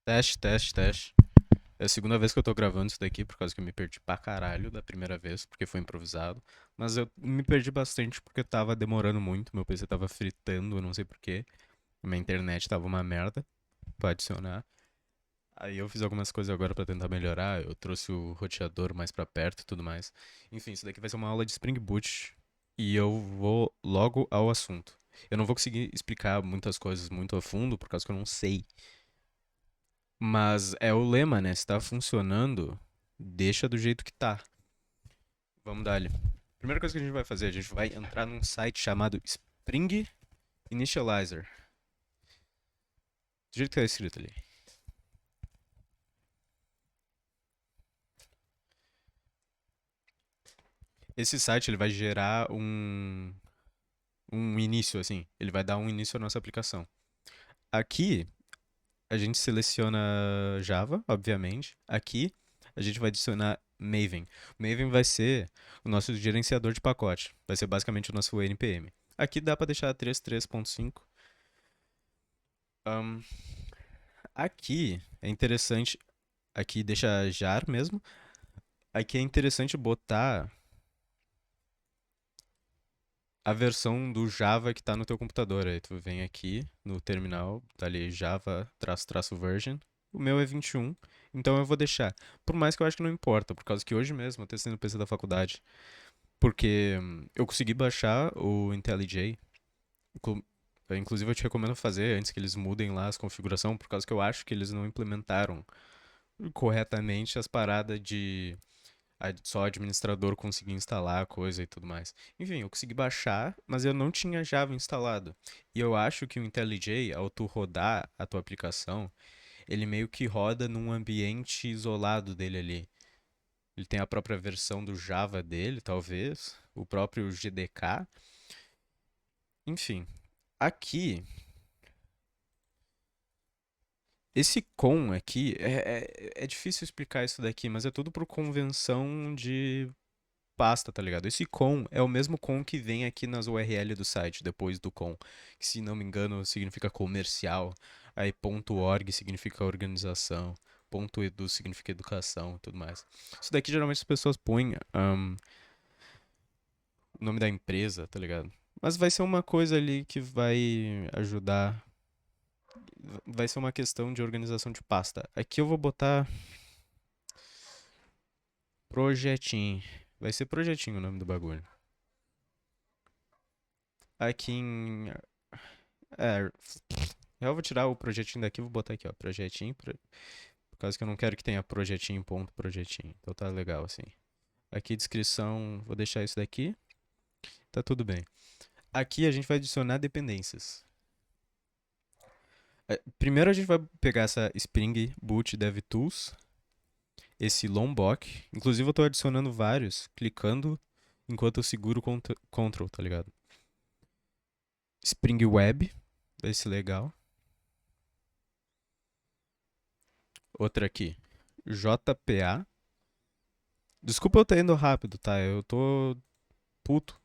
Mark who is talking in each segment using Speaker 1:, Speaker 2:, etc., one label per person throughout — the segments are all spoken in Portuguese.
Speaker 1: Teste, teste, teste. É a segunda vez que eu tô gravando isso daqui, por causa que eu me perdi pra caralho da primeira vez, porque foi improvisado. Mas eu me perdi bastante porque tava demorando muito, meu PC tava fritando, eu não sei porquê. Minha internet tava uma merda pra adicionar. Aí eu fiz algumas coisas agora pra tentar melhorar, eu trouxe o roteador mais pra perto e tudo mais. Enfim, isso daqui vai ser uma aula de Spring Boot e eu vou logo ao assunto. Eu não vou conseguir explicar muitas coisas muito a fundo, por causa que eu não sei. Mas é o lema, né? Se tá funcionando, deixa do jeito que tá. Vamos dar ali. Primeira coisa que a gente vai fazer, a gente vai entrar num site chamado Spring Initializer. Do jeito que tá escrito ali. Esse site ele vai gerar um início, assim. Ele vai dar um início à nossa aplicação. Aqui, a gente seleciona Java, obviamente. Aqui, a gente vai adicionar Maven. Maven vai ser o nosso gerenciador de pacote. Vai ser basicamente o nosso NPM. Aqui dá para deixar 3.3.5. Ahn, aqui é interessante. Aqui deixa jar mesmo. Aqui é interessante botar a versão do Java que está no teu computador. Aí tu vem aqui no terminal, tá ali Java traço version. O meu é 21, então eu vou deixar. Por mais que eu acho que não importa, por causa que hoje mesmo eu testei no PC da faculdade. Porque eu consegui baixar o IntelliJ. inclu- Inclusive eu te recomendo fazer antes que eles mudem lá as configurações, por causa que eu acho que eles não implementaram corretamente as paradas de só administrador conseguir instalar a coisa e tudo mais. Enfim, eu consegui baixar, mas eu não tinha Java instalado. E eu acho que o IntelliJ, ao tu rodar a tua aplicação, ele meio que roda num ambiente isolado dele ali. Ele tem a própria versão do Java dele, talvez, o próprio GDK. Enfim, aqui, esse com aqui, é difícil explicar isso daqui, mas é tudo por convenção de pasta, tá ligado? Esse com é o mesmo com que vem aqui nas URL do site, depois do com, que se não me engano significa comercial, aí .org significa organização, .edu significa educação e tudo mais. Isso daqui geralmente as pessoas põem o nome da empresa, tá ligado? Mas vai ser uma coisa ali que vai ajudar, vai ser uma questão de organização de pasta. Aqui eu vou botar projetinho, vai ser projetinho o nome do bagulho. Aqui em é, eu vou tirar o projetinho daqui, vou botar aqui, ó, projetinho, por causa que eu não quero que tenha projetinho, ponto, projetinho. Então tá legal assim. Aqui descrição, vou deixar isso daqui, tá tudo bem. Aqui a gente vai adicionar dependências. Primeiro a gente vai pegar essa Spring Boot DevTools, esse Lombok. Inclusive eu tô adicionando vários, clicando enquanto eu seguro o Ctrl, tá ligado? Spring Web, vai ser legal. Outra aqui, JPA. Desculpa eu estar indo rápido, tá? Eu tô puto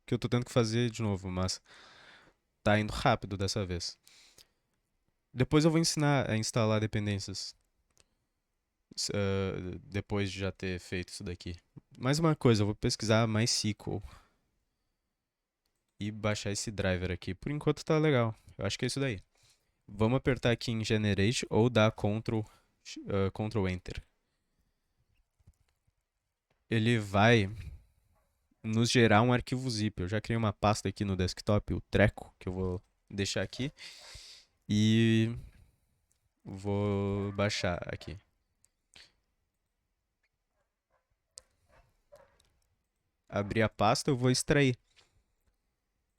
Speaker 1: que eu tô tendo que fazer de novo, mas tá indo rápido dessa vez. Depois eu vou ensinar a instalar dependências, depois de já ter feito isso daqui. Mais uma coisa, eu vou pesquisar MySQL e baixar esse driver aqui. Por enquanto tá legal. Eu acho que é isso daí. Vamos apertar aqui em Generate ou dar Ctrl Enter. Ele vai nos gerar um arquivo zip. Eu já criei uma pasta aqui no desktop, o Treco, que eu vou deixar aqui. E vou baixar aqui. Abrir a pasta, eu vou extrair.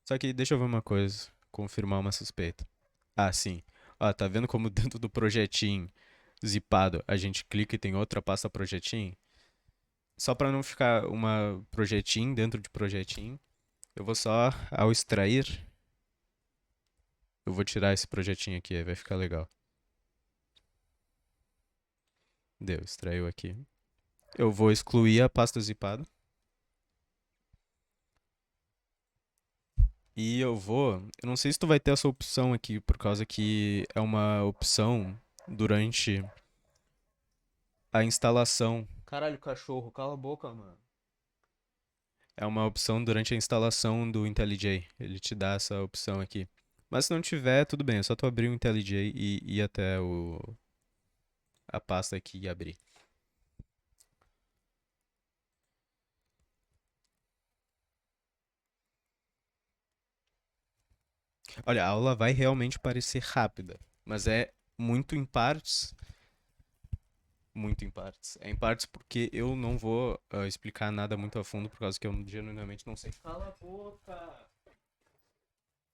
Speaker 1: Só que deixa eu ver uma coisa, confirmar uma suspeita. Ah, sim. Ó, tá vendo como dentro do projetinho zipado a gente clica e tem outra pasta projetinho? Só para não ficar uma projetinho dentro de projetinho, eu vou só, ao extrair, eu vou tirar esse projetinho aqui, aí vai ficar legal. Deu, extraiu aqui. Eu vou excluir a pasta zipada. E eu vou. Eu não sei se tu vai ter essa opção aqui, por causa que é uma opção durante a instalação. Caralho, cachorro, cala a boca, mano. É uma opção durante a instalação do IntelliJ. Ele te dá essa opção aqui. Mas se não tiver, tudo bem. É só tu abrir o IntelliJ e ir até a pasta aqui e abrir. Olha, a aula vai realmente parecer rápida, mas é muito em partes. Muito em partes. É em partes porque eu não vou explicar nada muito a fundo, por causa que eu genuinamente não sei. Cala a boca!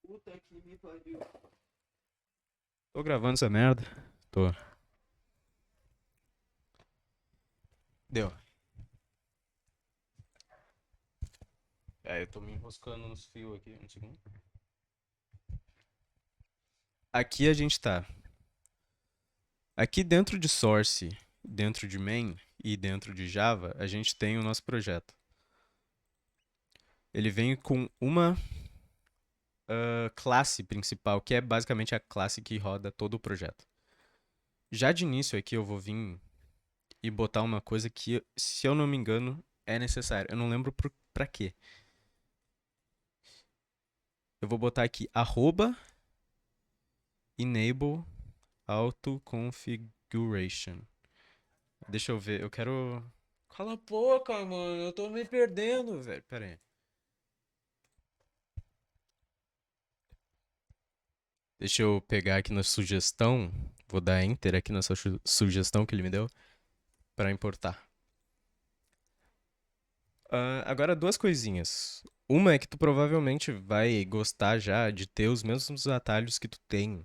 Speaker 1: Puta que me pariu. Tô gravando essa merda? Tô. Deu. É, eu tô me enroscando nos fios aqui. Um segundo. Aqui a gente tá. Aqui dentro de Source, dentro de Main e dentro de Java, a gente tem o nosso projeto. Ele vem com uma classe principal, que é basicamente a classe que roda todo o projeto. Já de início aqui eu vou vir e botar uma coisa que, se eu não me engano, é necessário. Eu não lembro pra quê. Eu vou botar aqui @enable auto configuration. Deixa eu ver, eu quero. Cala a boca, mano, eu tô me perdendo, velho. Pera aí. Deixa eu pegar aqui na sugestão. Vou dar enter aqui nessa sugestão que ele me deu para importar. Agora, duas coisinhas. Uma é que tu provavelmente vai gostar já de ter os mesmos atalhos que tu tem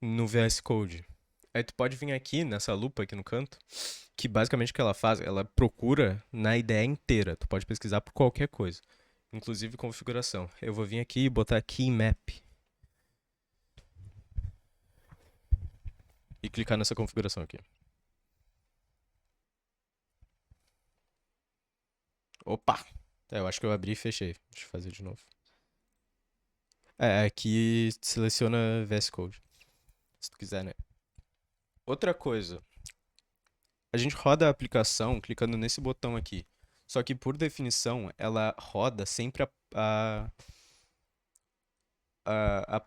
Speaker 1: no VS Code. Aí tu pode vir aqui nessa lupa aqui no canto, que basicamente o que ela faz, ela procura na ideia inteira. Tu pode pesquisar por qualquer coisa, inclusive configuração. Eu vou vir aqui e botar key map e clicar nessa configuração aqui. Opa! Eu acho que eu abri e fechei. Deixa eu fazer de novo. Aqui seleciona VS Code, se tu quiser, né? Outra coisa, a gente roda a aplicação clicando nesse botão aqui. Só que por definição, ela roda sempre a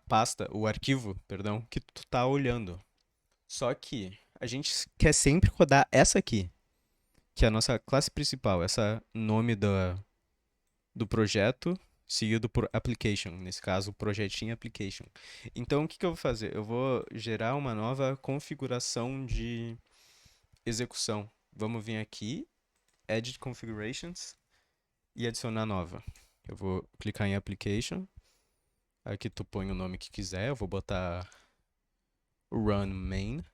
Speaker 1: pasta, o arquivo, perdão, que tu tá olhando. Só que a gente quer sempre rodar essa aqui, que é a nossa classe principal, essa nome do projeto, seguido por application, nesse caso, projetinho application. Então, o que que eu vou fazer? Eu vou gerar uma nova configuração de execução. Vamos vir aqui, Edit Configurations e adicionar nova. Eu vou clicar em application. Aqui tu põe o nome que quiser. Eu vou botar run main.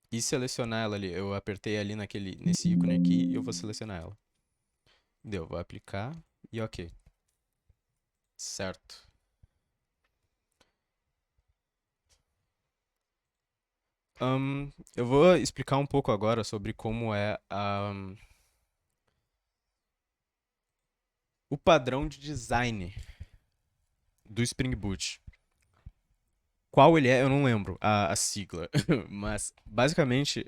Speaker 1: E selecionar ela ali. Eu apertei ali nesse ícone aqui e eu vou selecionar ela. Deu, vou aplicar e ok. Certo. Eu vou explicar um pouco agora sobre como é o padrão de design do Spring Boot. Qual ele é, eu não lembro a sigla, mas basicamente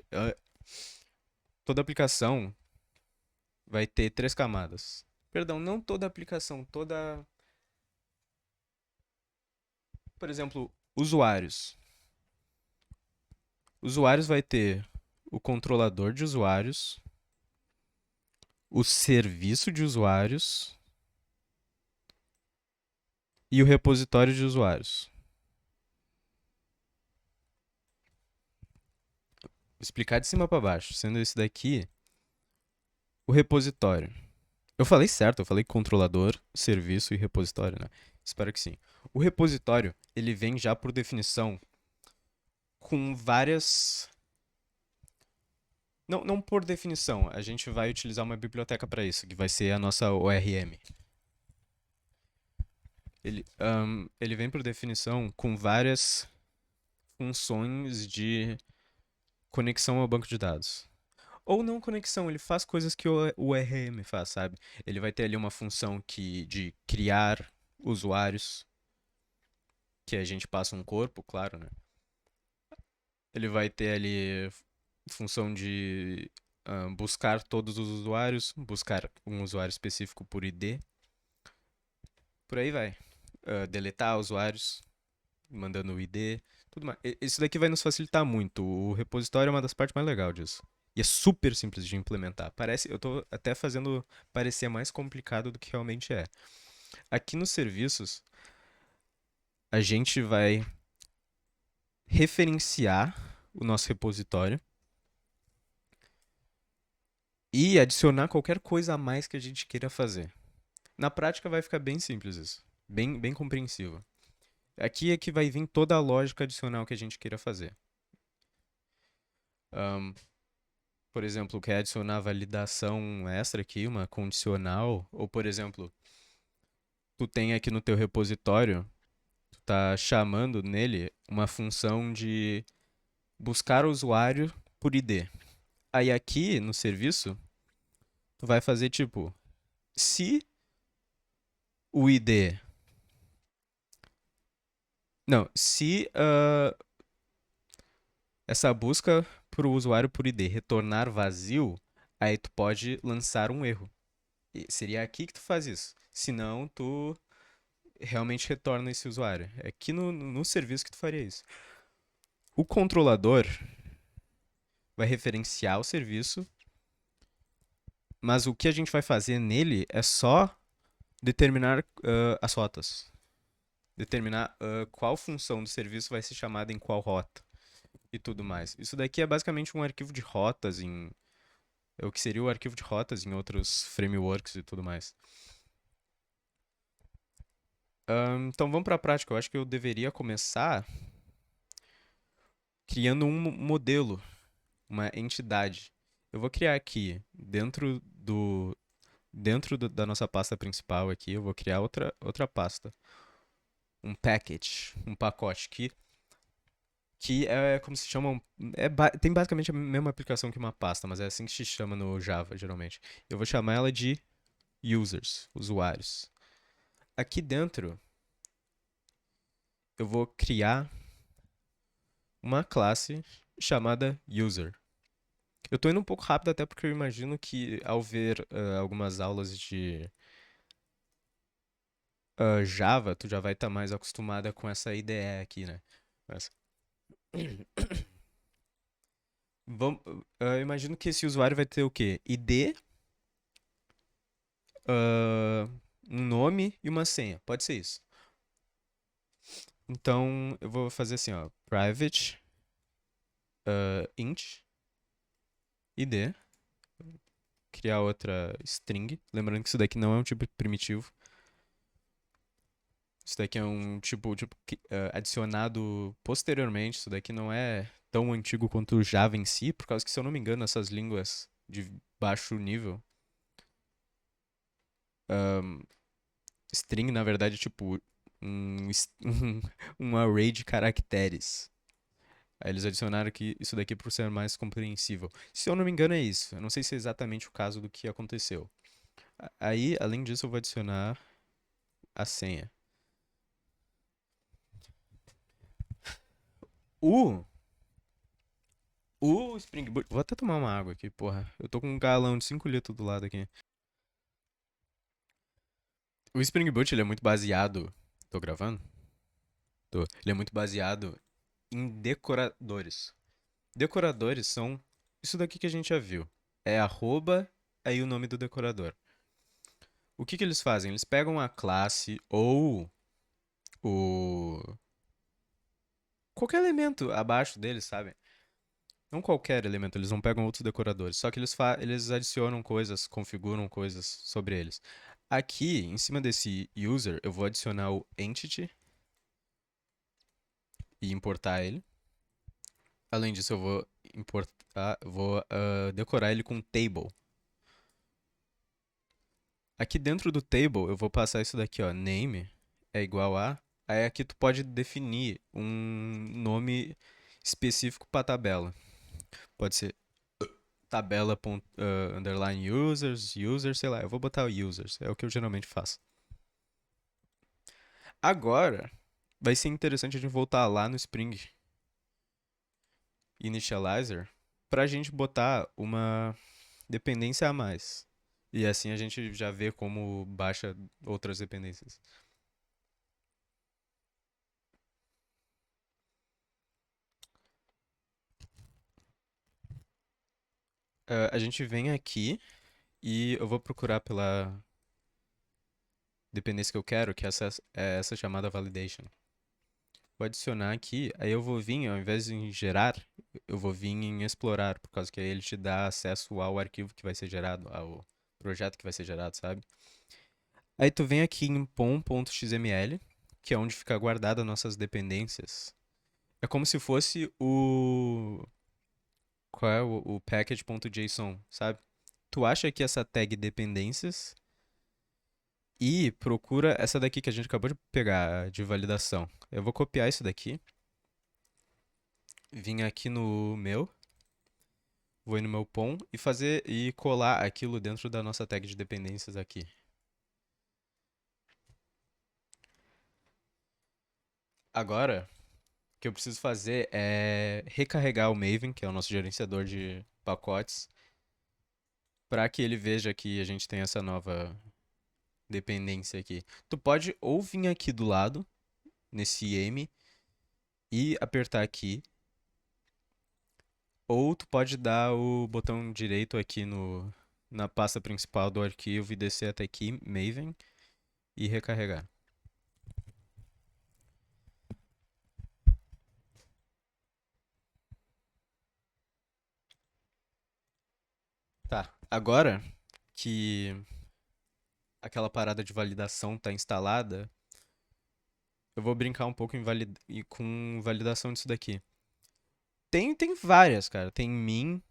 Speaker 1: toda aplicação vai ter três camadas. Perdão, não toda aplicação, toda. Por exemplo, usuários. Usuários vai ter o controlador de usuários, o serviço de usuários e o repositório de usuários. Vou explicar de cima para baixo, sendo esse daqui o repositório. Eu falei certo, eu falei controlador, serviço e repositório, né? Espero que sim. O repositório, ele vem já por definição com várias. Não, não por definição, a gente vai utilizar uma biblioteca para isso, que vai ser a nossa ORM. Ele vem por definição com várias funções de conexão ao banco de dados. Ou não conexão, ele faz coisas que o ORM faz, sabe? Ele vai ter ali uma função de criar usuários, que a gente passa um corpo, claro, né? Ele vai ter ali função de buscar todos os usuários, buscar um usuário específico por ID, por aí vai. Deletar usuários, mandando o ID, tudo mais. Isso daqui vai nos facilitar muito. O repositório é uma das partes mais legais disso. E é super simples de implementar. Parece, eu tô até fazendo parecer mais complicado do que realmente é. Aqui nos serviços, a gente vai referenciar o nosso repositório e adicionar qualquer coisa a mais que a gente queira fazer. Na prática vai ficar bem simples isso, bem compreensível. Aqui é que vai vir toda a lógica adicional que a gente queira fazer. Ahn, por exemplo, quer adicionar validação extra aqui, uma condicional, ou por exemplo, tu tem aqui no teu repositório, tu tá chamando nele uma função de buscar o usuário por ID. Aí aqui no serviço, tu vai fazer tipo, se o ID. Não, se essa busca para o usuário por ID retornar vazio, aí tu pode lançar um erro. E seria aqui que tu faz isso. Senão, tu realmente retorna esse usuário. É aqui no serviço que tu faria isso. O controlador vai referenciar o serviço, mas o que a gente vai fazer nele é só determinar as rotas. Determinar qual função do serviço vai ser chamada em qual rota e tudo mais. Isso daqui é basicamente um arquivo de rotas em. É o que seria o arquivo de rotas em outros frameworks e tudo mais. Então vamos para a prática. Eu acho que eu deveria começar criando um modelo, uma entidade. Eu vou criar aqui da nossa pasta principal aqui, eu vou criar outra pasta, um package, um pacote que é como se chama, tem basicamente a mesma aplicação que uma pasta, mas é assim que se chama no Java, geralmente. Eu vou chamar ela de users, usuários. Aqui dentro, eu vou criar uma classe chamada user. Eu tô indo um pouco rápido até porque eu imagino que ao ver algumas aulas de Java, tu já vai estar mais acostumada com essa IDE aqui, né? Mas, eu imagino que esse usuário vai ter o quê? ID, ah, um nome e uma senha. Pode ser isso. Então, eu vou fazer assim, ó, private int ID, criar outra string. Lembrando que isso daqui não é um tipo primitivo. Isso daqui é um tipo adicionado posteriormente. Isso daqui não é tão antigo quanto o Java em si, por causa que, se eu não me engano, essas línguas de baixo nível, ahn, string, na verdade, é tipo um array de caracteres. Aí eles adicionaram aqui isso daqui por ser mais compreensível. Se eu não me engano, é isso. Eu não sei se é exatamente o caso do que aconteceu. Aí, além disso, eu vou adicionar a senha. O O Spring Boot. Vou até tomar uma água aqui, porra. Eu tô com um galão de 5 litros do lado aqui. O Spring Boot, ele é muito baseado. Tô gravando? Tô. Ele é muito baseado em decoradores. Decoradores são isso daqui que a gente já viu. É arroba, aí o nome do decorador. O que que eles fazem? Eles pegam a classe ou o. Qualquer elemento abaixo deles, sabe? Não qualquer elemento, eles não pegam outros decoradores, só que eles adicionam coisas, configuram coisas sobre eles. Aqui, em cima desse user, eu vou adicionar o entity e importar ele. Além disso, eu vou decorar ele com table. Aqui dentro do table, eu vou passar isso daqui, ó, name é igual a. Aí aqui tu pode definir um nome específico para a tabela. Pode ser tabela underline users, sei lá. Eu vou botar o users, é o que eu geralmente faço. Agora, vai ser interessante a gente voltar lá no Spring Initializer pra gente botar uma dependência a mais. E assim a gente já vê como baixa outras dependências. A gente vem aqui e eu vou procurar pela dependência que eu quero, que é essa chamada validation. Vou adicionar aqui, aí eu vou vir, ao invés de em gerar, eu vou vir em explorar, por causa que aí ele te dá acesso ao arquivo que vai ser gerado, ao projeto que vai ser gerado, sabe? Aí tu vem aqui em pom.xml, que é onde fica guardada nossas dependências. É como se fosse o... Qual é o package.json, sabe? Tu acha aqui essa tag dependências e procura essa daqui que a gente acabou de pegar, de validação. Eu vou copiar isso daqui, vir aqui no meu, vou ir no meu POM e fazer e colar aquilo dentro da nossa tag de dependências aqui. Agora, o que eu preciso fazer é recarregar o Maven, que é o nosso gerenciador de pacotes, para que ele veja que a gente tem essa nova dependência aqui. Tu pode ou vir aqui do lado, nesse M, e apertar aqui, ou tu pode dar o botão direito aqui no, na pasta principal do arquivo e descer até aqui, Maven, e recarregar. Tá, agora que aquela parada de validação está instalada, eu vou brincar um pouco com validação disso daqui. Tem várias, cara. Tem min,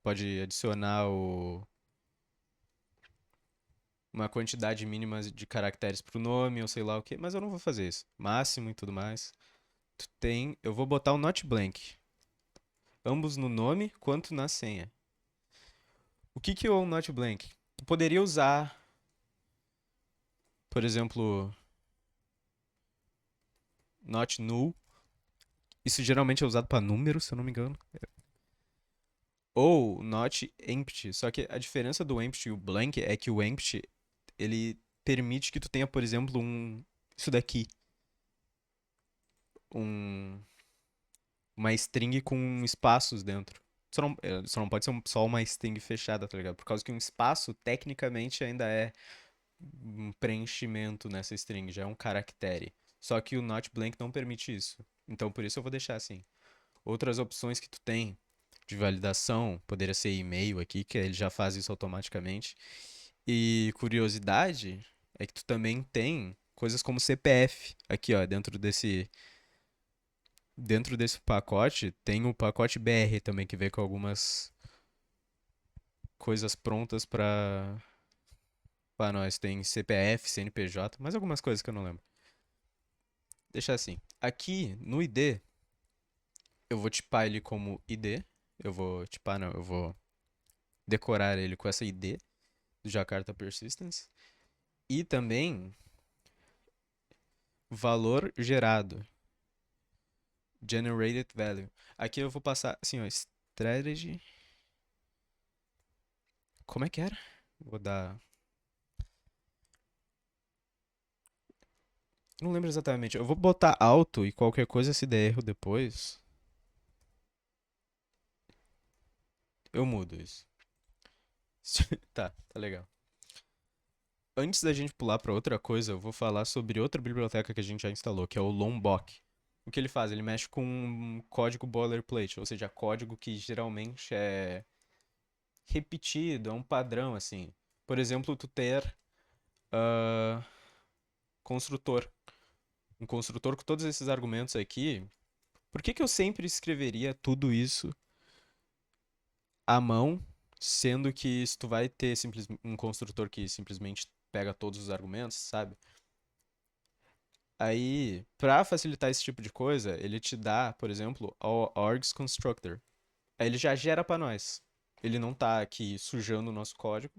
Speaker 1: pode adicionar uma quantidade mínima de caracteres pro nome ou sei lá o que, mas eu não vou fazer isso. Máximo e tudo mais. Eu vou botar o not blank, ambos no nome quanto na senha. O que que é o not blank? Tu poderia usar, por exemplo, not null. Isso geralmente é usado para números, se eu não me engano. Ou not empty. Só que a diferença do empty e o blank é que o empty, ele permite que tu tenha, por exemplo, isso daqui, um, uma string com espaços dentro. Só não pode ser só uma string fechada, tá ligado? Por causa que um espaço, tecnicamente, ainda é um preenchimento nessa string, já é um caractere. Só que o not blank não permite isso. Então, por isso eu vou deixar assim. Outras opções que tu tem de validação, poderia ser e-mail aqui, que ele já faz isso automaticamente. E curiosidade é que tu também tem coisas como CPF aqui, ó, dentro desse pacote, tem o pacote BR também que vem com algumas coisas prontas para nós. Tem CPF, CNPJ, mais algumas coisas que eu não lembro. Deixar assim. Aqui no ID, eu vou tipar ele como ID. Eu vou tipar, não, eu vou decorar ele com essa ID do Jakarta Persistence. E também valor gerado. Generated value. Aqui eu vou passar assim, ó, strategy. Como é que era? Vou dar. Não lembro exatamente. Eu vou botar alto e qualquer coisa se der erro depois, eu mudo isso. Tá legal. Antes da gente pular para outra coisa, eu vou falar sobre outra biblioteca que a gente já instalou, que é o Lombok. O que ele faz? Ele mexe com um código boilerplate, ou seja, código que geralmente é repetido, é um padrão assim. Por exemplo, tu ter ah, construtor. Um construtor com todos esses argumentos aqui. Por que que eu sempre escreveria tudo isso à mão, sendo que se tu vai ter um construtor que simplesmente pega todos os argumentos, sabe? Aí, para facilitar esse tipo de coisa, ele te dá, por exemplo, o args constructor. Aí ele já gera para nós. Ele não tá aqui sujando o nosso código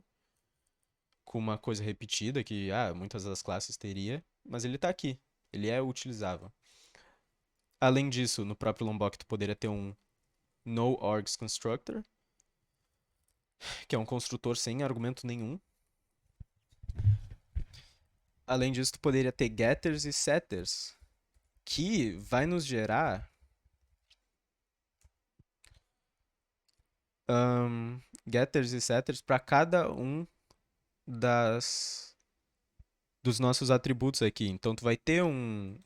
Speaker 1: com uma coisa repetida que muitas das classes teria, mas ele tá aqui. Ele é utilizável. Além disso, no próprio Lombok tu poderia ter um no-args constructor, que é um construtor sem argumento nenhum. Além disso, tu poderia ter getters e setters, que vai nos gerar getters e setters para cada um das dos nossos atributos aqui. Então tu vai ter um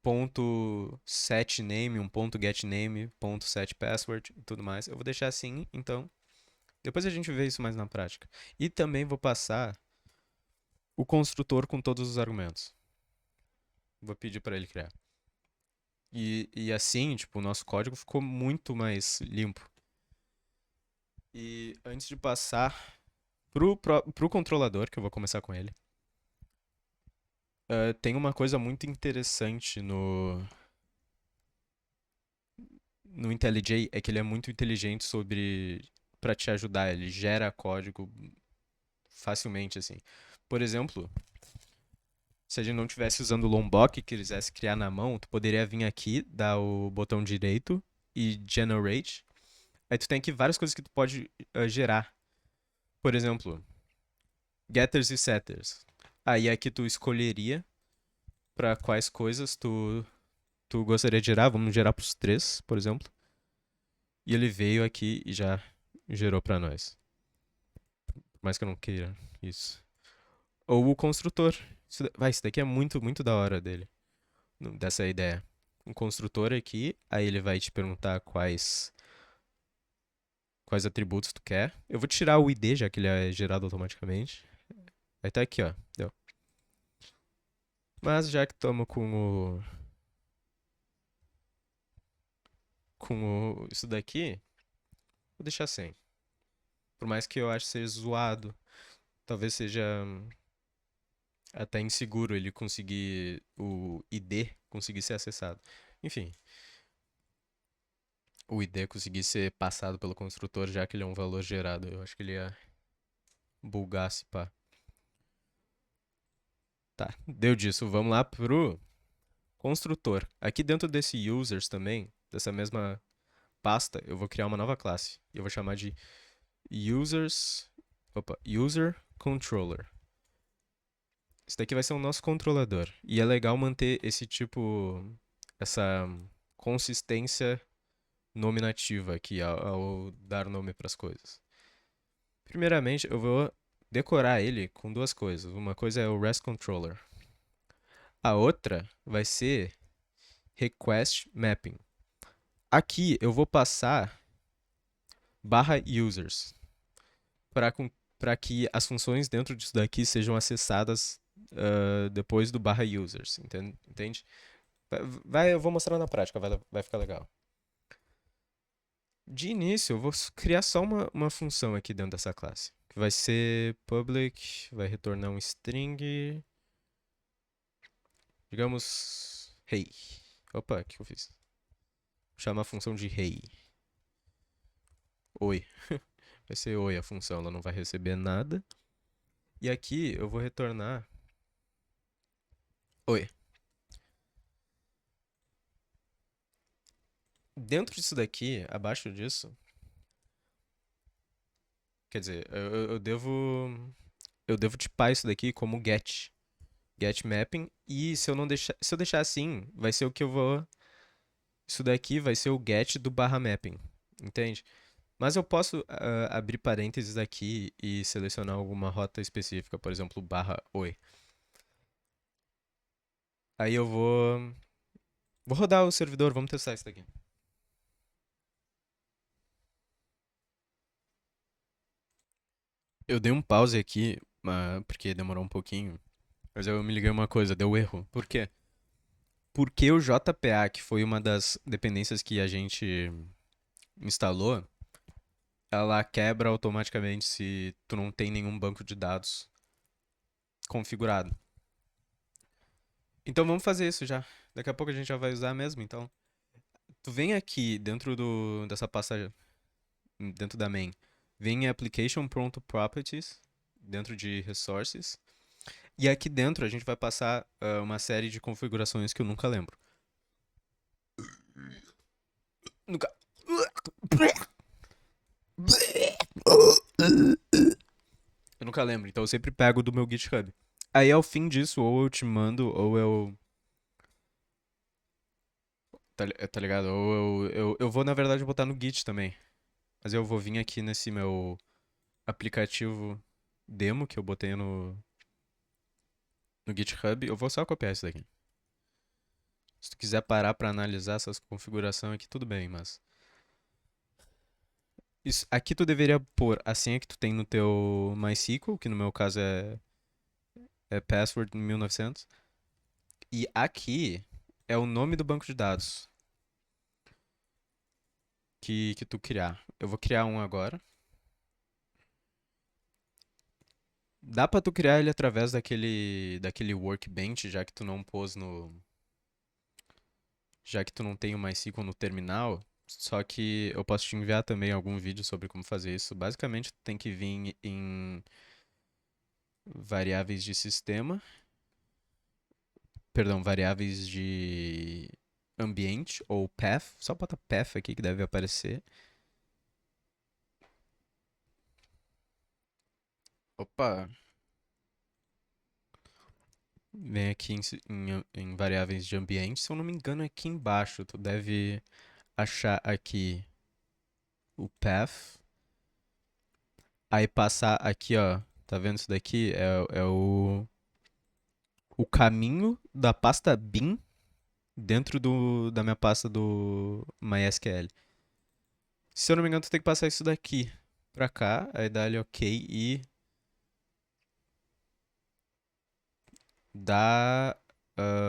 Speaker 1: ponto set name, um ponto get name, ponto set password e tudo mais. Eu vou deixar assim, então depois a gente vê isso mais na prática. E também vou passar o construtor com todos os argumentos. Vou pedir para ele criar. E assim, tipo, o nosso código ficou muito mais limpo. E antes de passar pro controlador, que eu vou começar com ele, tem uma coisa muito interessante no IntelliJ, é que ele é muito inteligente sobre para te ajudar, ele gera código facilmente assim. Por exemplo, se a gente não estivesse usando o Lombok e quisesse criar na mão, tu poderia vir aqui, dar o botão direito e generate. Aí tu tem aqui várias coisas que tu pode gerar. Por exemplo, getters e setters. Aí aqui tu escolheria para quais coisas tu gostaria de gerar. Vamos gerar para os três, por exemplo. E ele veio aqui e já gerou para nós. Por mais que eu não queira isso. Ou o construtor. Isso daqui é muito, muito da hora dele. Dessa ideia. Um construtor aqui, aí ele vai te perguntar quais atributos tu quer. Eu vou tirar o ID, já que ele é gerado automaticamente. Aí tá aqui, ó. Deu. Mas já que estamos isso daqui, vou deixar sem. Por mais que eu ache ser zoado, talvez seja até inseguro ele conseguir o ID conseguir ser acessado. Enfim, o ID conseguir ser passado pelo construtor, já que ele é um valor gerado, eu acho que ele ia bugar se pá. Tá, deu disso. Vamos lá pro construtor. Aqui dentro desse users também, dessa mesma pasta, eu vou criar uma nova classe. E eu vou chamar de user controller. Isso daqui vai ser o nosso controlador. E é legal manter essa consistência nominativa aqui ao dar nome para as coisas. Primeiramente, eu vou decorar ele com duas coisas. Uma coisa é o REST controller. A outra vai ser request mapping. Aqui eu vou passar /users para que as funções dentro disso daqui sejam acessadas depois do /users, entende? Eu vou mostrar na prática, vai ficar legal. De início, eu vou criar só uma função aqui dentro dessa classe, que vai ser public, vai retornar um string, digamos, hey. Opa, o que eu fiz? Vou chamar a função de hey. Oi. Vai ser oi a função, ela não vai receber nada. E aqui eu vou retornar oi. Dentro disso daqui, abaixo disso, quer dizer, eu devo tipar isso daqui como get mapping, e se eu deixar assim, vai ser o que eu vou, isso daqui vai ser o get do /mapping, entende? Mas eu posso abrir parênteses aqui e selecionar alguma rota específica, por exemplo, /oi. Aí eu vou rodar o servidor, vamos testar isso daqui. Eu dei um pause aqui, porque demorou um pouquinho, mas eu me liguei uma coisa, deu erro. Por quê? Porque o JPA, que foi uma das dependências que a gente instalou, ela quebra automaticamente se tu não tem nenhum banco de dados configurado. Então vamos fazer isso já. Daqui a pouco a gente já vai usar mesmo, então. Tu vem aqui dessa pasta, dentro da main, vem em application pronto properties, dentro de resources, E aqui dentro a gente vai passar uma série de configurações que eu nunca lembro. Nunca. Eu nunca lembro, então eu sempre pego do meu GitHub. Aí ao fim disso, ou eu te mando, ou eu. Tá ligado? Ou eu vou, na verdade, botar no Git também. Mas eu vou vir aqui nesse meu aplicativo demo que eu botei no GitHub. Eu vou só copiar isso daqui. Se tu quiser parar pra analisar essas configurações aqui, tudo bem, mas. Isso, aqui tu deveria pôr a senha que tu tem no teu MySQL, que no meu caso é password 1900. E aqui é o nome do banco de dados que tu criar. Eu vou criar um agora. Dá pra tu criar ele através daquele workbench, já que tu não pôs no. Já que tu não tem o MySQL no terminal. Só que eu posso te enviar também algum vídeo sobre como fazer isso. Basicamente, tu tem que vir em variáveis de sistema. Perdão, variáveis de ambiente ou path. Só bota path aqui que deve aparecer. Opa! Vem aqui em variáveis de ambiente. Se eu não me engano, é aqui embaixo. Tu deve achar aqui o path. Aí passar aqui, ó. Tá vendo isso daqui? É o caminho da pasta bin dentro da minha pasta do MySQL. Se eu não me engano, tu tem que passar isso daqui pra cá. Aí dá ali OK e dá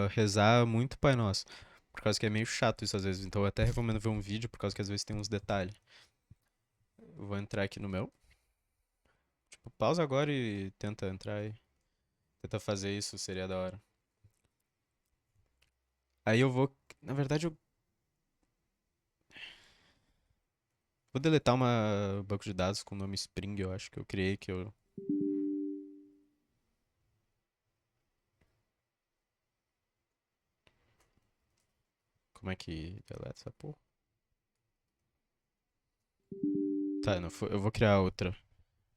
Speaker 1: rezar muito Pai Nosso. Por causa que é meio chato isso às vezes. Então eu até recomendo ver um vídeo, por causa que às vezes tem uns detalhes. Eu vou entrar aqui no meu. Tipo, pausa agora e tenta entrar e tenta fazer isso, seria da hora. Aí eu vou. Na verdade, eu vou deletar uma banco de dados com o nome Spring, eu acho que eu criei, que eu. Como é que deleta essa porra? Tá, não foi. Eu vou criar outra.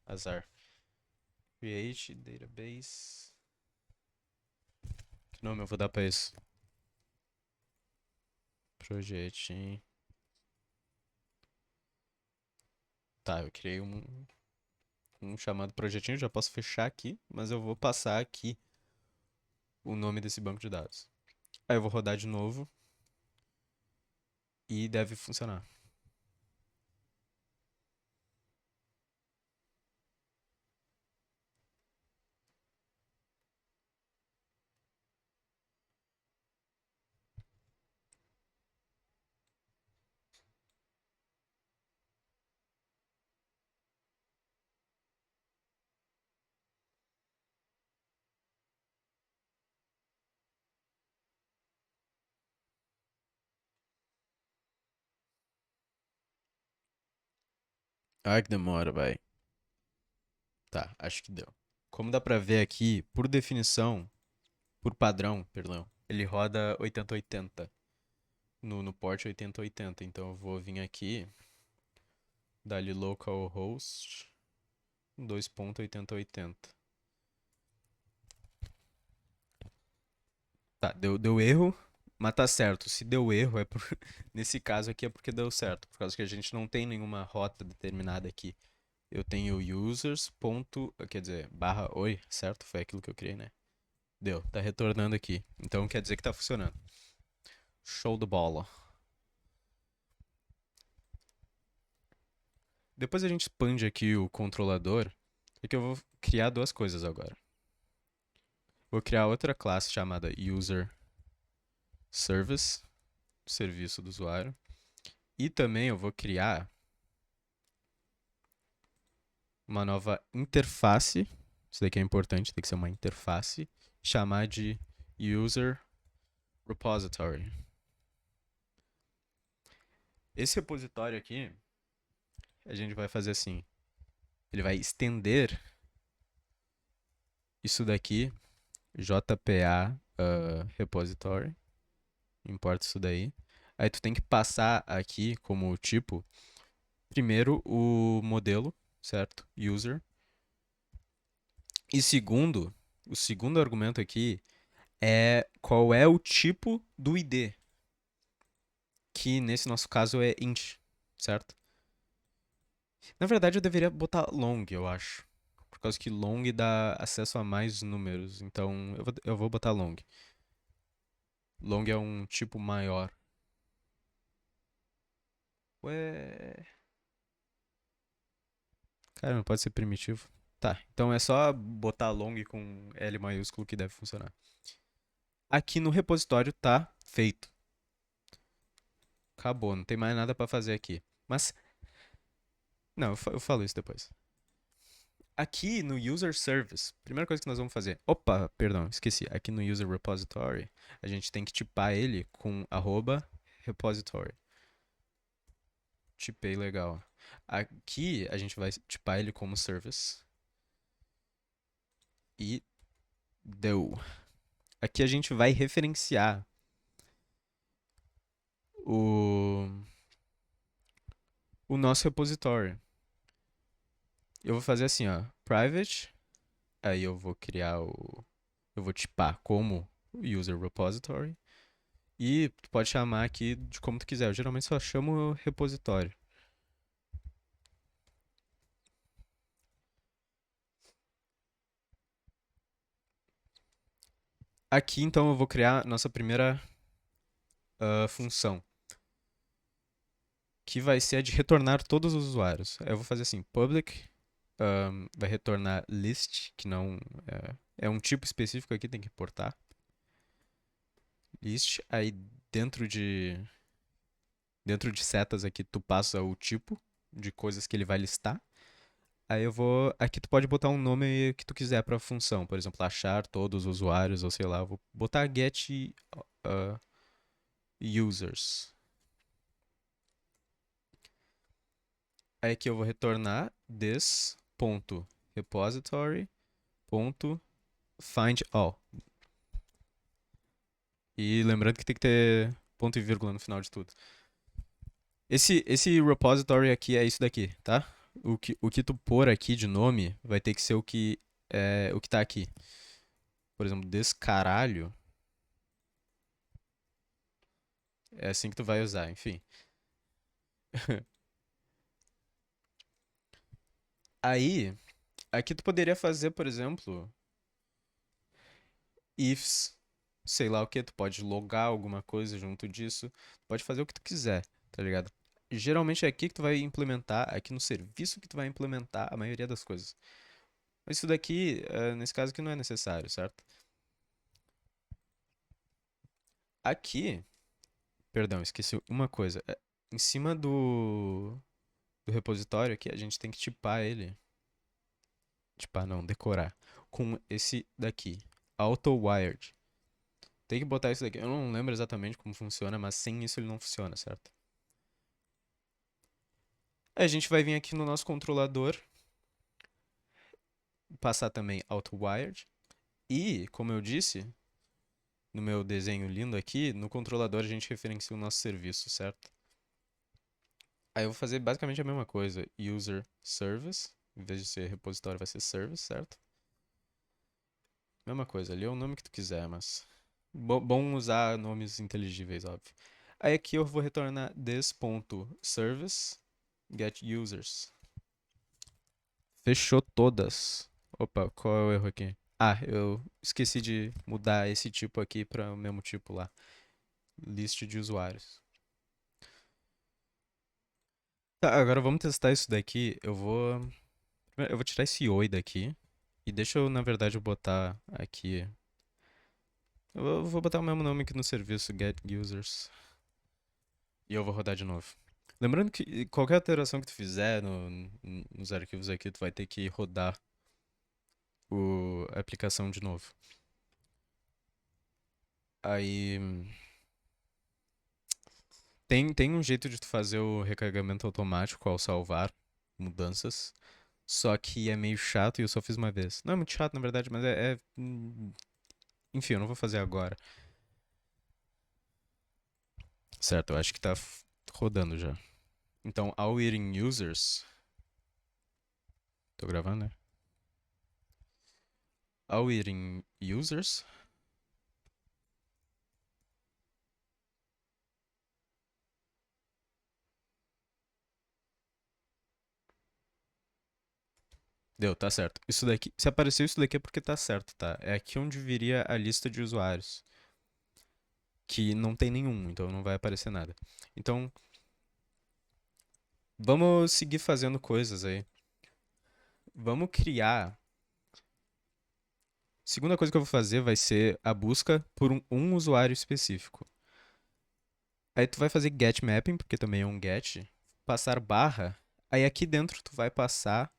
Speaker 1: Azar. Create database. Que nome eu vou dar pra isso? Projetinho. Tá, eu criei um chamado projetinho, já posso fechar aqui, mas eu vou passar aqui o nome desse banco de dados. Aí eu vou rodar de novo e deve funcionar. Ai, que demora, vai. Tá, acho que deu. Como dá pra ver aqui, por definição, por padrão, perdão, ele roda 8080 no port 8080. Então eu vou vir aqui, dar ali localhost 2.8080. Tá, deu erro, mas tá certo. Se deu erro, nesse caso aqui é porque deu certo. Por causa que a gente não tem nenhuma rota determinada aqui. Eu tenho users. Quer dizer, barra oi, certo? Foi aquilo que eu criei, né? Deu, tá retornando aqui. Então quer dizer que tá funcionando. Show de bola. Depois a gente expande aqui o controlador. É que eu vou criar duas coisas agora. Vou criar outra classe chamada user service, serviço do usuário. E também eu vou criar uma nova interface. Isso daqui é importante, tem que ser uma interface. Chamar de user repository. Esse repositório aqui, a gente vai fazer assim. Ele vai estender isso daqui JPA repository, importa isso daí. Aí tu tem que passar aqui como tipo, primeiro o modelo, certo? User. E segundo, o segundo argumento aqui é qual é o tipo do ID, que nesse nosso caso é int, certo? Na verdade eu deveria botar long, eu acho. Por causa que long dá acesso a mais números, então eu vou botar long. Long é um tipo maior. Ué. Cara, não pode ser primitivo. Tá, então é só botar long com L maiúsculo que deve funcionar. Aqui no repositório tá feito. Acabou, não tem mais nada pra fazer aqui. Mas, não, eu falo isso depois. Aqui no user service, primeira coisa que nós vamos fazer. Opa, perdão, esqueci. Aqui no user repository, a gente tem que tipar ele com @repository. Tipei legal. Aqui a gente vai tipar ele como service. E deu. Aqui a gente vai referenciar o, o nosso repositório. Eu vou fazer assim, ó, private, aí eu vou criar eu vou tipar como user repository e tu pode chamar aqui de como tu quiser. Eu geralmente só chamo repositório. Aqui então eu vou criar nossa primeira função, que vai ser a de retornar todos os usuários. Aí eu vou fazer assim, public vai retornar list, que não é um tipo específico aqui, tem que importar. List, aí dentro de dentro de setas aqui tu passa o tipo de coisas que ele vai listar. Aí eu vou, aqui tu pode botar um nome que tu quiser para a função, por exemplo, achar todos os usuários ou sei lá, eu vou botar get uh, users. Aí aqui eu vou retornar this.repository.find all. E lembrando que tem que ter ponto e vírgula no final de tudo. Esse repository aqui é isso daqui, tá? O que tu pôr aqui de nome vai ter que ser o que tá aqui. Por exemplo, descaralho é assim que tu vai usar, enfim. Aí, aqui tu poderia fazer, por exemplo, ifs, sei lá o que, tu pode logar alguma coisa junto disso, tu pode fazer o que tu quiser, tá ligado? Geralmente é aqui que tu vai implementar, aqui no serviço que tu vai implementar a maioria das coisas. Mas isso daqui, nesse caso aqui não é necessário, certo? Aqui, perdão, esqueci uma coisa. Em cima do repositório aqui, a gente tem que tipar ele. Tipar não, decorar. Com esse daqui, auto-wired. Tem que botar isso daqui. Eu não lembro exatamente como funciona, mas sem isso ele não funciona, certo? Aí a gente vai vir aqui no nosso controlador, passar também auto-wired. E, como eu disse, no meu desenho lindo aqui, no controlador a gente referencia o nosso serviço, certo? Aí eu vou fazer basicamente a mesma coisa. User service, em vez de ser repositório vai ser service, certo? Mesma coisa, ali é o nome que tu quiser, mas bom usar nomes inteligíveis, óbvio. Aí aqui eu vou retornar this.service get users. Fechou todas. Opa, qual é o erro aqui? Ah, eu esqueci de mudar esse tipo aqui para o mesmo tipo lá. List de usuários. Tá, agora vamos testar isso daqui. Eu vou tirar esse oi daqui. E deixa eu, na verdade, botar aqui. Eu vou botar o mesmo nome aqui no serviço, get users. E eu vou rodar de novo. Lembrando que qualquer alteração que tu fizer nos arquivos aqui, tu vai ter que rodar a aplicação de novo. Aí tem um jeito de tu fazer o recarregamento automático ao salvar mudanças, só que é meio chato e eu só fiz uma vez. Não é muito chato, na verdade, mas Enfim, eu não vou fazer agora. Certo, eu acho que tá rodando já. Então, all eating users. Tô gravando, né? All eating users. Deu, tá certo. Isso daqui, se apareceu isso daqui é porque tá certo, tá? É aqui onde viria a lista de usuários, que não tem nenhum, então não vai aparecer nada. Então, vamos seguir fazendo coisas aí. Vamos criar. Segunda coisa que eu vou fazer vai ser a busca por um usuário específico. Aí tu vai fazer get mapping, porque também é um get, passar barra. Aí aqui dentro tu vai passar,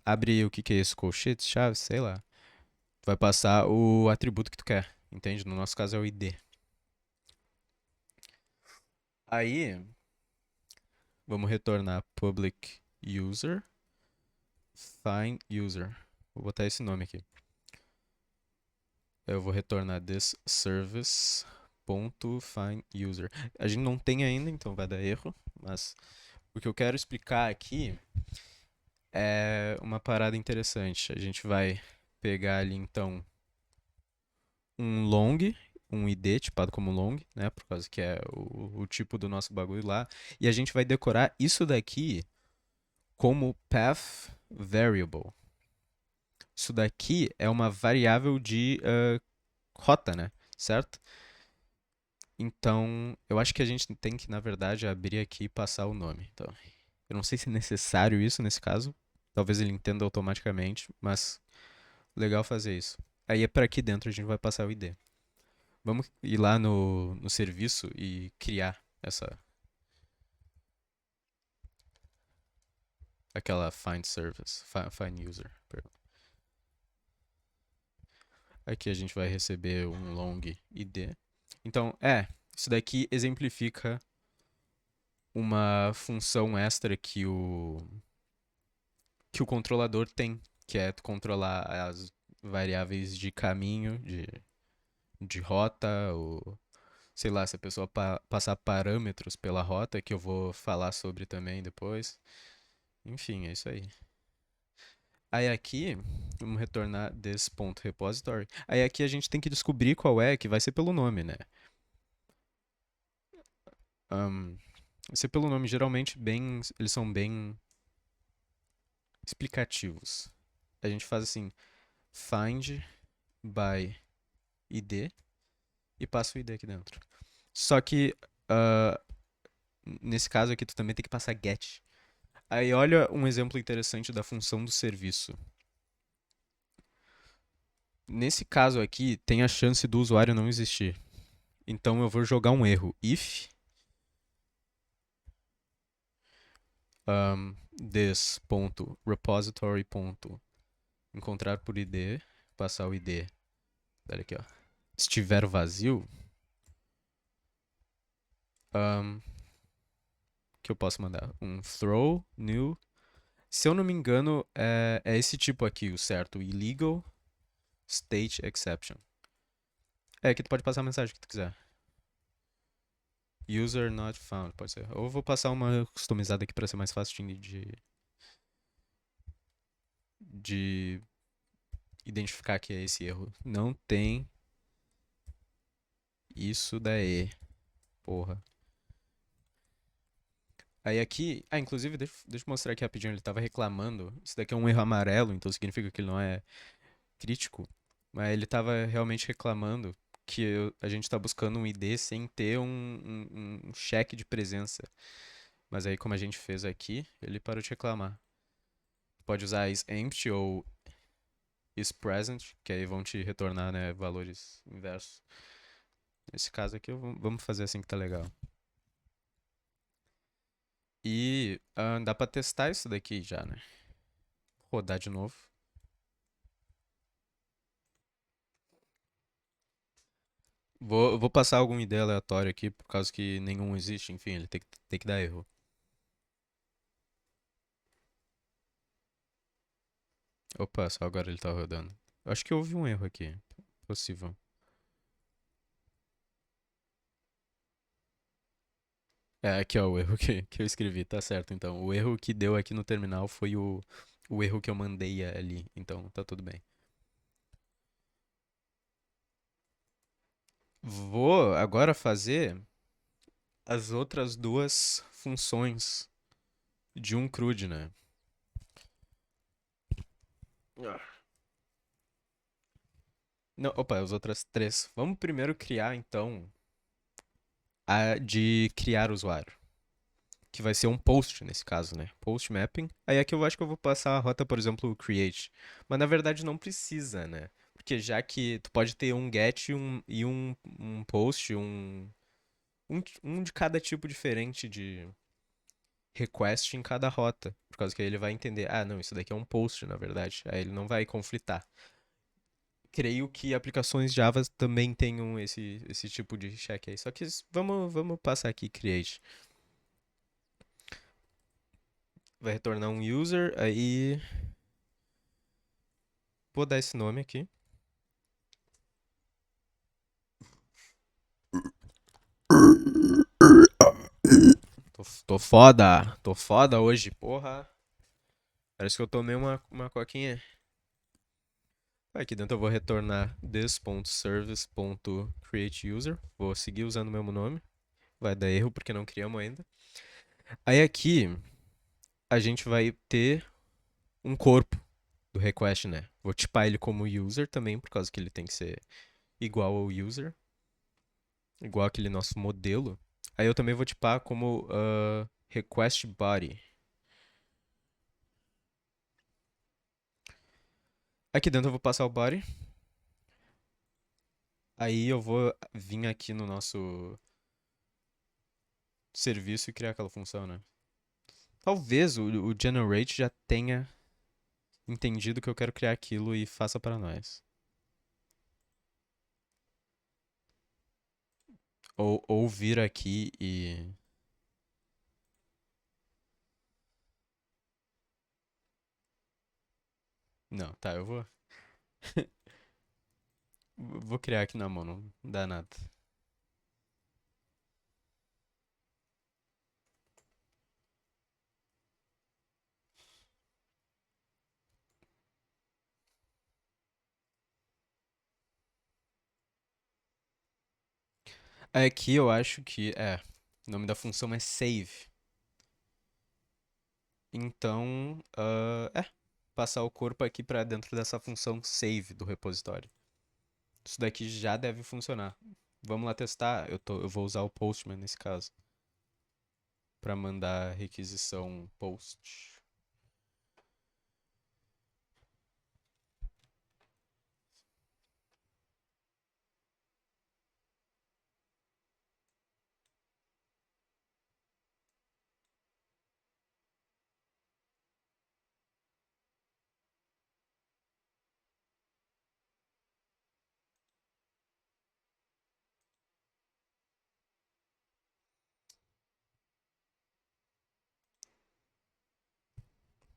Speaker 1: abre o que que é isso, colchetes, chaves, sei lá. Tu vai passar o atributo que tu quer, entende? No nosso caso é o ID. Aí, vamos retornar public user, find user. Vou botar esse nome aqui. Eu vou retornar this service ponto find user. A gente não tem ainda, então vai dar erro, mas o que eu quero explicar aqui é uma parada interessante. A gente vai pegar ali então um long, um ID tipado como long, né? Por causa que é o tipo do nosso bagulho lá. E a gente vai decorar isso daqui como path variable. Isso daqui é uma variável de rota, né? Certo? Então, eu acho que a gente tem que, na verdade, abrir aqui e passar o nome. Então, eu não sei se é necessário isso nesse caso. Talvez ele entenda automaticamente, mas legal fazer isso. Aí é para aqui dentro a gente vai passar o ID. Vamos ir lá no serviço e criar essa aquela find service, find user. Perdão. Aqui a gente vai receber um long ID. Então, isso daqui exemplifica uma função extra que o controlador tem, que é controlar as variáveis de caminho, de rota, ou sei lá, se a pessoa passar parâmetros pela rota, que eu vou falar sobre também depois. Enfim, é isso aí. Aí aqui, vamos retornar this.repository. Aí aqui a gente tem que descobrir qual é, que vai ser pelo nome, né? Vai ser pelo nome, geralmente eles são bem explicativos. A gente faz assim, find by id e passa o id aqui dentro. Só que ah, nesse caso aqui tu também tem que passar get. Aí olha um exemplo interessante da função do serviço. Nesse caso aqui, tem a chance do usuário não existir. Então eu vou jogar um erro. If this.repository.encontrar por ID, passar o ID. Olha aqui, ó. Estiver vazio, que eu posso mandar? Um throw new. Se eu não me engano, é esse tipo aqui, o certo. Illegal state exception. É que tu pode passar a mensagem que tu quiser. User not found, pode ser. Ou eu vou passar uma customizada aqui para ser mais fácil de identificar que é esse erro. Não tem isso daí. Porra. Aí aqui. Ah, inclusive, deixa eu mostrar aqui rapidinho. Ele tava reclamando. Isso daqui é um erro amarelo, então significa que ele não é crítico. Mas ele tava realmente reclamando que a gente tá buscando um ID sem ter um cheque de presença. Mas aí, como a gente fez aqui, ele parou de reclamar. Pode usar is empty ou is present, que aí vão te retornar, né, valores inversos. Nesse caso aqui, vamos fazer assim que tá legal. E dá pra testar isso daqui já, né? Rodar de novo. Vou passar alguma ideia aleatória aqui, por causa que nenhum existe, enfim, ele tem que dar erro. Opa, só agora ele tá rodando. Eu acho que houve um erro aqui. Possível. É, aqui ó, o erro que eu escrevi, tá certo. Então, o erro que deu aqui no terminal foi o erro que eu mandei ali. Então, tá tudo bem. Vou agora fazer as outras duas funções de um CRUD, né? Não, opa, as outras três. Vamos primeiro criar, então, a de criar usuário. Que vai ser um post nesse caso, né? Post mapping. Aí aqui eu acho que eu vou passar a rota, por exemplo, o create. Mas na verdade não precisa, né? Porque já que tu pode ter um get e um post, um de cada tipo diferente de request em cada rota. Por causa que aí ele vai entender, ah, não, isso daqui é um post, na verdade. Aí ele não vai conflitar. Creio que aplicações Java também tenham esse tipo de check aí. Só que vamos passar aqui, create. Vai retornar um user, aí vou dar esse nome aqui. Tô foda hoje, porra. Parece que eu tomei uma coquinha. Aqui dentro eu vou retornar this.service.createUser. Vou seguir usando o mesmo nome. Vai dar erro porque não criamos ainda. Aí aqui a gente vai ter um corpo do request, né? Vou tipar ele como user também, por causa que ele tem que ser igual ao user, igual aquele nosso modelo. Aí eu também vou tipar como request body. Aqui dentro eu vou passar o body. Aí eu vou vir aqui no nosso serviço e criar aquela função, né? Talvez o generate já tenha entendido que eu quero criar aquilo e faça para nós. Ou vir aqui e. Não, tá, eu vou. Vou criar aqui na mão, não dá nada. Aqui eu acho que. O nome da função é save. Então, passar o corpo aqui para dentro dessa função save do repositório. Isso daqui já deve funcionar. Vamos lá testar. Eu vou usar o Postman nesse caso para mandar requisição post.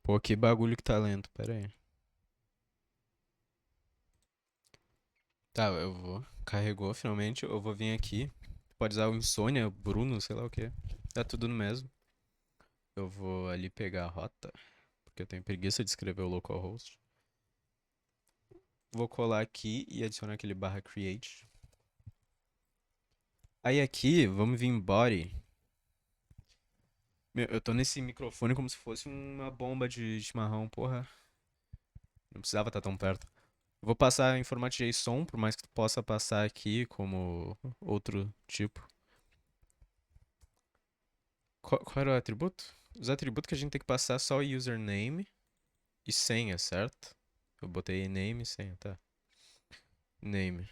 Speaker 1: Pô, que bagulho que tá lento, pera aí. Tá, eu vou. Carregou finalmente. Eu vou vir aqui. Pode usar o Insônia, Bruno, sei lá o que. Tá tudo no mesmo. Eu vou ali pegar a rota, porque eu tenho preguiça de escrever o localhost. Vou colar aqui e adicionar aquele barra create. Aí aqui, vamos vir em body. Meu, eu tô nesse microfone como se fosse uma bomba de chimarrão, porra. Não precisava estar tão perto. Eu vou passar em formato JSON, por mais que tu possa passar aqui como outro tipo. Qual era o atributo? Os atributos que a gente tem que passar só o username e senha, certo? Eu botei name e senha, tá. Name.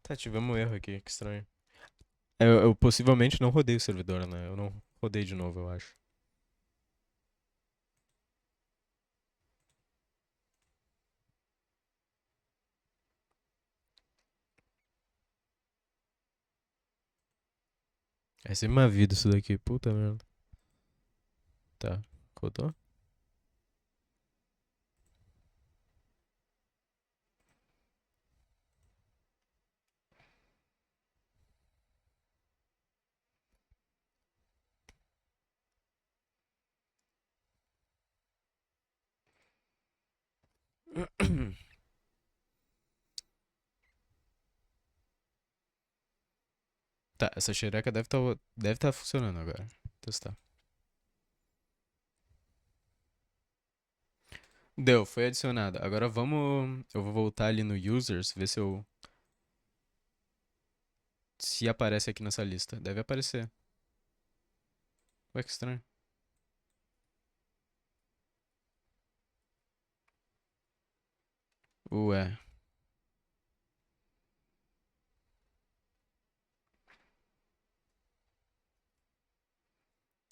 Speaker 1: Tá, tivemos um erro aqui, que estranho. Eu possivelmente não rodei o servidor, né? Eu não rodei de novo, eu acho. É sempre uma vida isso daqui, puta merda. Tá, rodou? Tá, essa xereca deve tá funcionando agora. Testar. Deu, foi adicionado. Agora vamos. Eu vou voltar ali no users, ver se aparece aqui nessa lista. Deve aparecer. Ué, que estranho. Ué,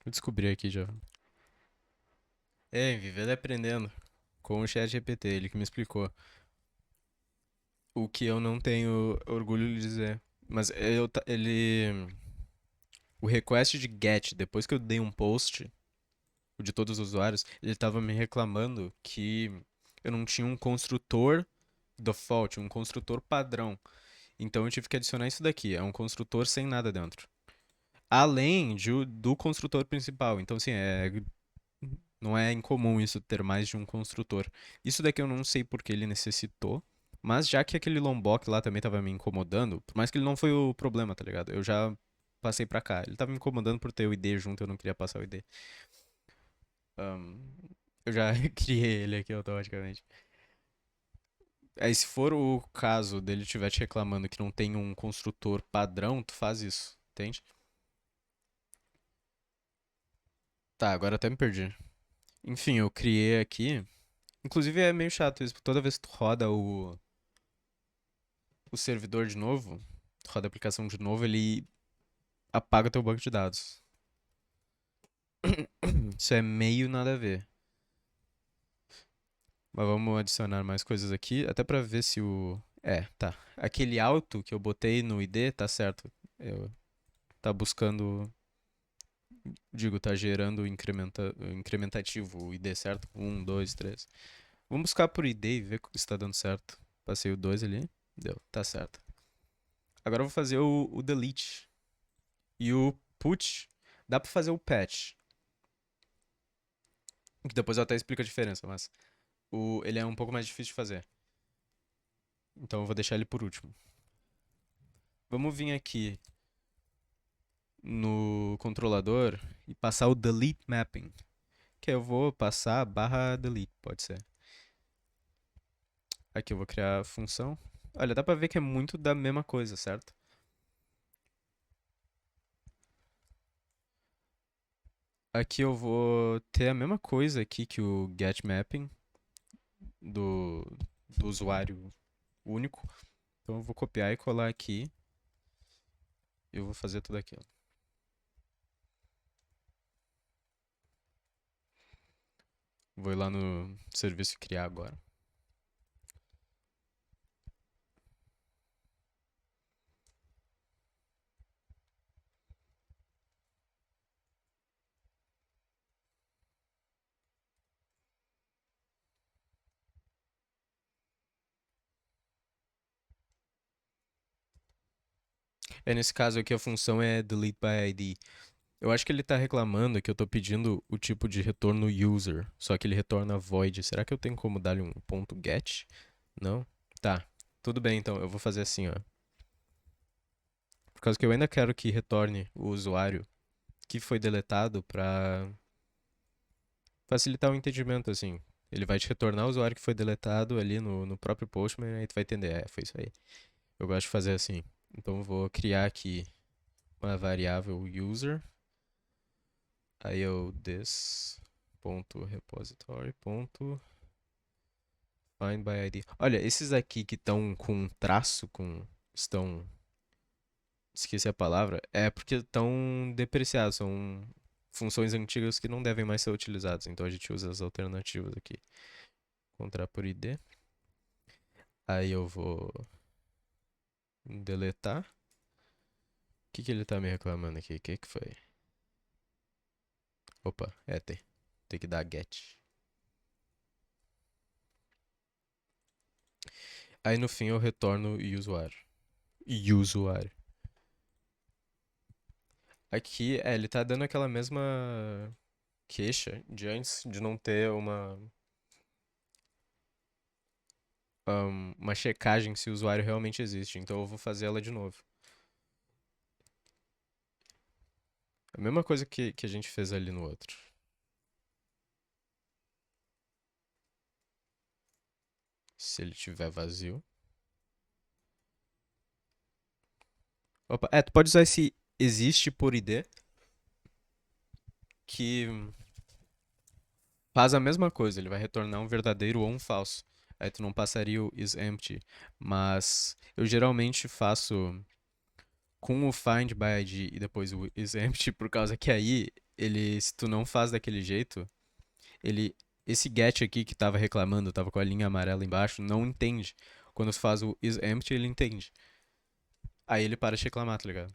Speaker 1: eu descobri aqui já. É, vivendo e aprendendo. Com o chat GPT, ele que me explicou. O que eu não tenho orgulho de dizer. Mas ele. O request de get, depois que eu dei um post, o de todos os usuários, ele tava me reclamando que eu não tinha um construtor default, um construtor padrão. Então eu tive que adicionar isso daqui. É um construtor sem nada dentro. Além do construtor principal. Então, assim, não é incomum isso ter mais de um construtor. Isso daqui eu não sei porque ele necessitou. Mas já que aquele Lombok lá também tava me incomodando, por mais que ele não foi o problema, tá ligado? Eu já passei pra cá. Ele tava me incomodando por ter o ID junto, eu não queria passar o ID. Ahn, eu já criei ele aqui automaticamente. Aí se for o caso dele estiver te reclamando que não tem um construtor padrão, tu faz isso, entende? Tá, agora até me perdi. Enfim, eu criei aqui. Inclusive é meio chato isso, porque toda vez que tu roda o servidor de novo, tu roda a aplicação de novo, ele apaga teu banco de dados. Isso é meio nada a ver. Mas vamos adicionar mais coisas aqui, até pra ver se o. É, tá. Aquele alto que eu botei no ID tá certo. Tá buscando. Digo, tá gerando incrementativo o ID, certo? Um, dois, três. Vamos buscar por ID e ver se tá dando certo. Passei o 2 ali. Deu, tá certo. Agora eu vou fazer o delete. E o put, dá pra fazer o patch. Que depois eu até explico a diferença, mas ele é um pouco mais difícil de fazer. Então eu vou deixar ele por último. Vamos vir aqui no controlador e passar o delete mapping. Que eu vou passar barra delete, pode ser. Aqui eu vou criar a função. Olha, dá pra ver que é muito da mesma coisa, certo? Aqui eu vou ter a mesma coisa aqui que o get mapping do, do usuário único. Então eu vou copiar e colar aqui. E eu vou fazer tudo aquilo. Vou ir lá no serviço e criar agora. Nesse caso aqui a função é delete by ID. Eu acho que ele tá reclamando que eu tô pedindo o tipo de retorno user, só que ele retorna void. Será que eu tenho como dar-lhe um ponto get? Não? Tá. Tudo bem, então. Eu vou fazer assim, ó. Por causa que eu ainda quero que retorne o usuário que foi deletado pra facilitar o entendimento, assim. Ele vai te retornar o usuário que foi deletado ali no próprio Postman, aí tu vai entender. É, foi isso aí. Eu gosto de fazer assim. Então eu vou criar aqui uma variável user. Aí eu this.repository.find by ID. Olha, esses aqui que estão com um traço, estão, esqueci a palavra, é porque estão depreciados, são funções antigas que não devem mais ser utilizadas. Então a gente usa as alternativas aqui. Encontrar por ID. Aí eu vou deletar. que ele tá me reclamando aqui? O que foi? Opa, tem que dar get. Aí no fim eu retorno o usuário. E usuário. Aqui, ele tá dando aquela mesma queixa de antes de não ter uma checagem se o usuário realmente existe. Então eu vou fazer ela de novo. A mesma coisa que a gente fez ali no outro. Se ele tiver vazio. Opa, tu pode usar esse existe por ID, que faz a mesma coisa, ele vai retornar um verdadeiro ou um falso. Aí tu não passaria o is empty. Mas eu geralmente faço com o find by ID e depois o is empty, por causa que aí, se tu não faz daquele jeito, ele, esse get aqui que tava reclamando, tava com a linha amarela embaixo, não entende. Quando tu faz o is empty, ele entende. Aí ele para de reclamar, tá ligado?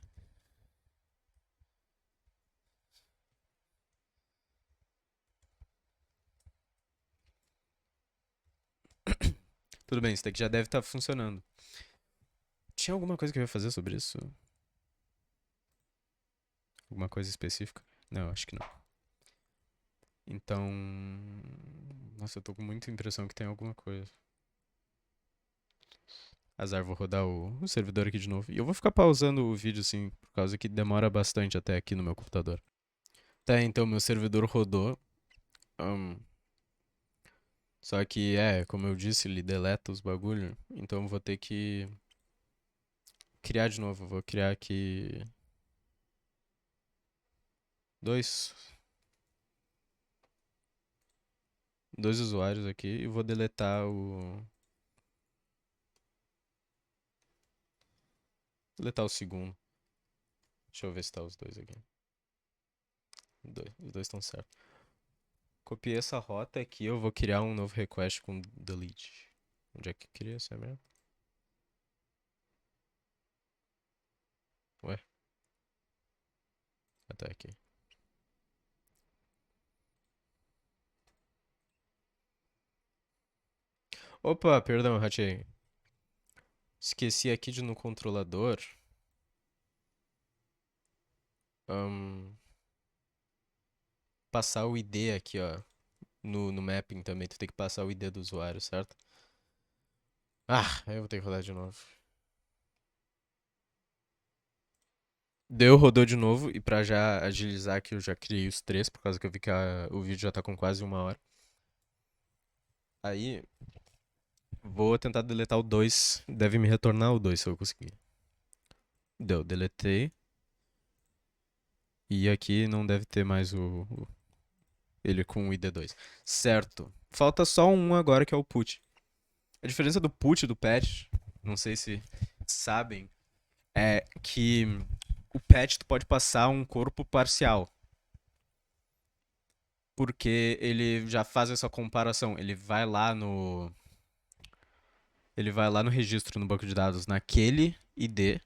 Speaker 1: Tudo bem, isso daqui já deve estar funcionando. Tinha alguma coisa que eu ia fazer sobre isso? Alguma coisa específica? Não, acho que não. Então. Nossa, eu tô com muita impressão que tem alguma coisa. Azar, vou rodar o servidor aqui de novo. E eu vou ficar pausando o vídeo, assim, por causa que demora bastante até aqui no meu computador. Tá, então meu servidor rodou. ahn, Só que, como eu disse, ele deleta os bagulho. Então eu vou ter que criar de novo. Vou criar aqui dois, dois usuários aqui e vou deletar deletar o segundo. Deixa eu ver se tá os dois aqui. Os dois estão certos. Copiei essa rota aqui, eu vou criar um novo request com delete. Onde é que cria essa merda? Ué, até aqui. Opa, perdão, ratei. Esqueci aqui de no controlador. ahn, Passar o ID aqui, ó. No mapping também, tu tem que passar o ID do usuário, certo? Eu vou ter que rodar de novo. Deu, rodou de novo, e pra já agilizar aqui, eu já criei os três, por causa que eu vi que o vídeo já tá com quase 1 hora. Aí, vou tentar deletar o 2. Deve me retornar o 2 se eu conseguir. Deu, deletei. E aqui não deve ter mais ele com o ID2. Certo. Falta só um agora que é o put. A diferença do put e do patch, não sei se sabem, é que o patch tu pode passar um corpo parcial. Porque ele já faz essa comparação. Ele vai lá no registro no banco de dados naquele ID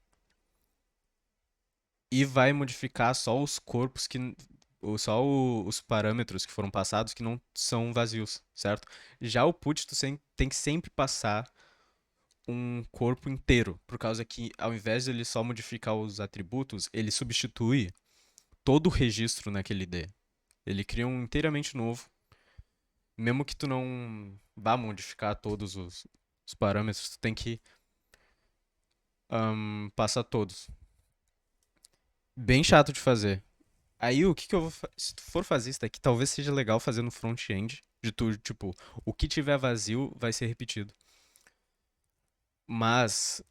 Speaker 1: e vai modificar só os corpos os parâmetros que foram passados que não são vazios, certo? Já o put tem que sempre passar um corpo inteiro, por causa que ao invés de ele só modificar os atributos, ele substitui todo o registro naquele ID. Ele cria um inteiramente novo, mesmo que tu não vá modificar todos os parâmetros, tu tem que passar todos. Bem chato de fazer. Aí o que eu vou se tu for fazer isso daqui, talvez seja legal fazer no front-end, de tudo, tipo, o que tiver vazio vai ser repetido. Mas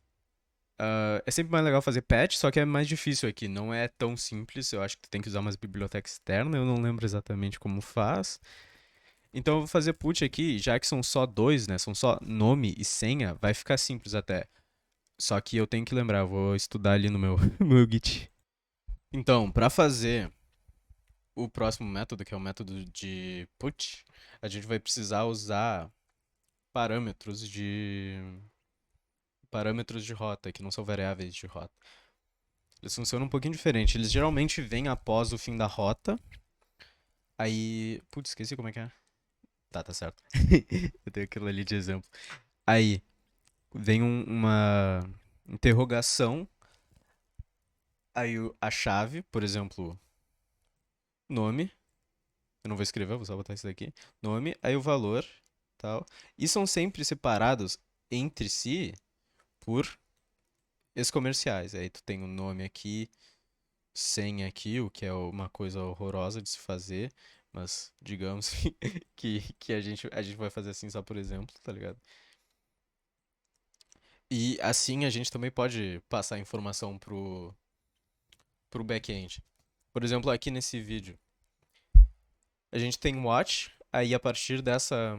Speaker 1: é sempre mais legal fazer patch, só que é mais difícil aqui, não é tão simples. Eu acho que tu tem que usar umas bibliotecas externas, eu não lembro exatamente como faz. Então eu vou fazer put aqui, já que são só dois, né? São só nome e senha, vai ficar simples até. Só que eu tenho que lembrar, eu vou estudar ali no meu, no meu Git. Então, para fazer o próximo método, que é o método de put, a gente vai precisar usar parâmetros de parâmetros de rota, que não são variáveis de rota. Eles funcionam um pouquinho diferente. Eles geralmente vêm após o fim da rota. Aí. Putz, esqueci como é que é. Tá certo. Eu tenho aquilo ali de exemplo. Aí, vem uma interrogação. Aí a chave, por exemplo, nome. Eu não vou escrever, vou só botar isso daqui. Nome, aí o valor, tal. E são sempre separados entre si por ex-comerciais. Aí tu tem o nome aqui, senha aqui, o que é uma coisa horrorosa de se fazer, mas digamos que a gente vai fazer assim só por exemplo, tá ligado? E assim a gente também pode passar informação pro back-end. Por exemplo, aqui nesse vídeo, a gente tem watch, aí a partir dessa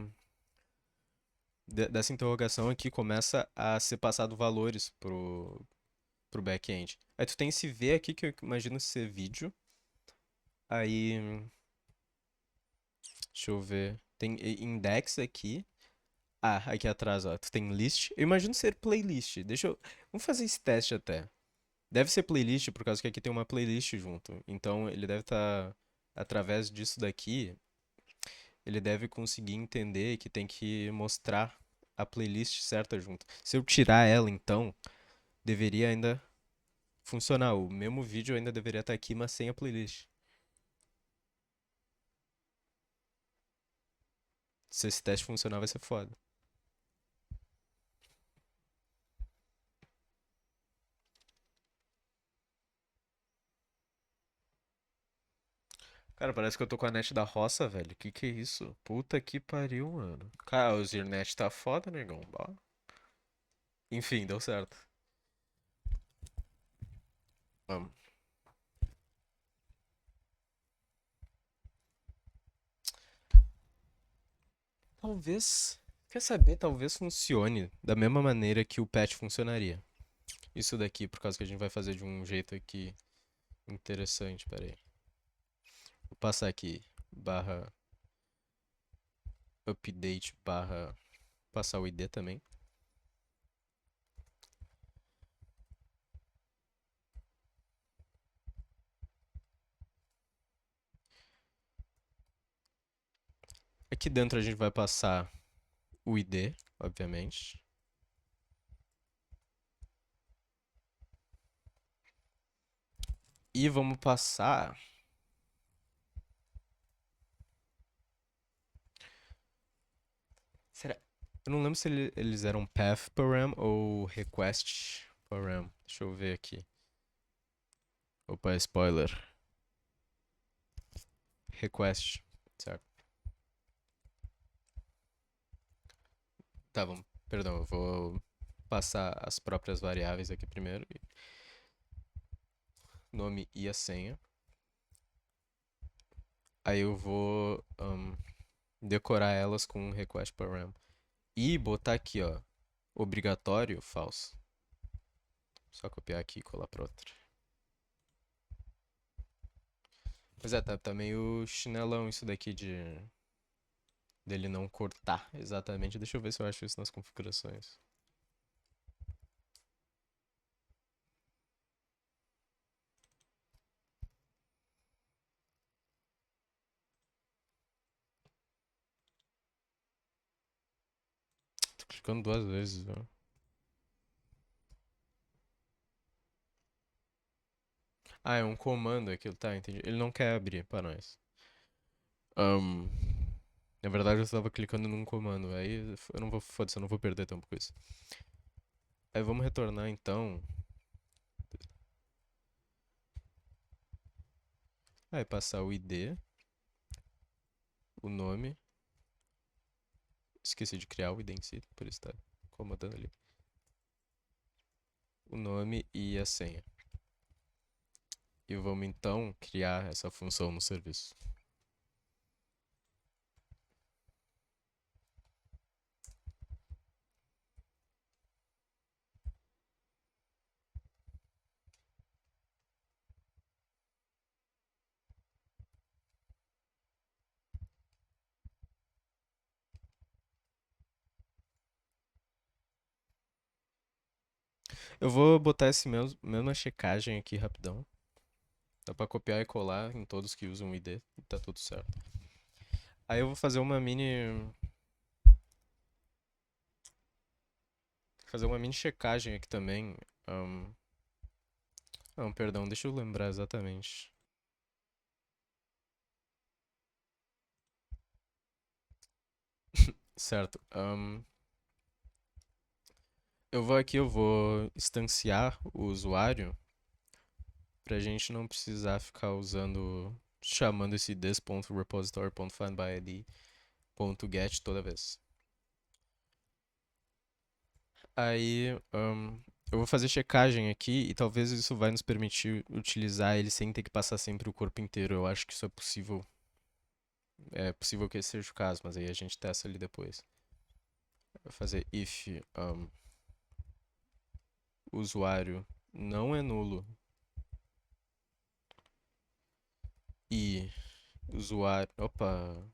Speaker 1: interrogação aqui começa a ser passado valores pro back-end. Aí tu tem esse V aqui que eu imagino ser vídeo. Aí, deixa eu ver. Tem index aqui. Ah, aqui atrás, ó. Tu tem list. Eu imagino ser playlist. Vamos fazer esse teste até. Deve ser playlist, por causa que aqui tem uma playlist junto. Então ele deve estar. Através disso daqui, ele deve conseguir entender que tem que mostrar a playlist certa junto. Se eu tirar ela, então, deveria ainda funcionar. O mesmo vídeo ainda deveria estar aqui, mas sem a playlist. Se esse teste funcionar, vai ser foda. Cara, parece que eu tô com a net da roça, velho. Que é isso? Puta que pariu, mano. Cara, o Zirnet tá foda, negão. Bah. Enfim, deu certo. Vamos. Talvez. Quer saber? Talvez funcione da mesma maneira que o patch funcionaria. Isso daqui, por causa que a gente vai fazer de um jeito aqui interessante. Pera aí. Vou passar aqui. Barra update barra. Passar o ID também. Aqui dentro a gente vai passar o ID, obviamente. E vamos passar. Será? Eu não lembro se eles eram path param ou request param. Deixa eu ver aqui. Opa, spoiler. Request, certo? Tá, vamos. Perdão, eu vou passar as próprias variáveis aqui primeiro. Nome e a senha. Aí eu vou decorar elas com request param. E botar aqui, ó. Obrigatório, falso. Só copiar aqui e colar pra outra. Pois é, tá meio chinelão isso daqui dele não cortar exatamente. Deixa eu ver se eu acho isso nas configurações. Tô clicando duas vezes, ó. Ah, é um comando aquilo, tá, entendi. Ele não quer abrir pra nós. Ahn, na verdade, eu estava clicando num comando. Aí eu não vou, foda-se, eu não vou perder tempo com isso. Aí vamos retornar então. Aí passar o ID, o nome. Esqueci de criar o ID em si, por isso tá incomodando ali. O nome e a senha. E vamos então criar essa função no serviço. Eu vou botar esse mesma checagem aqui rapidão. Dá pra copiar e colar em todos que usam o ID e tá tudo certo. Aí eu vou fazer uma mini. Fazer uma mini checagem aqui também. Ahn, Não, perdão, deixa eu lembrar exatamente. Certo. Eu vou aqui, eu vou instanciar o usuário pra gente não precisar ficar usando, chamando esse this.repository.findById.get toda vez. Aí, eu vou fazer checagem aqui e talvez isso vai nos permitir utilizar ele sem ter que passar sempre o corpo inteiro. Eu acho que isso é possível. É possível que esse seja o caso, mas aí a gente testa ali depois. Vou fazer if usuário não é nulo e usuário. Opa,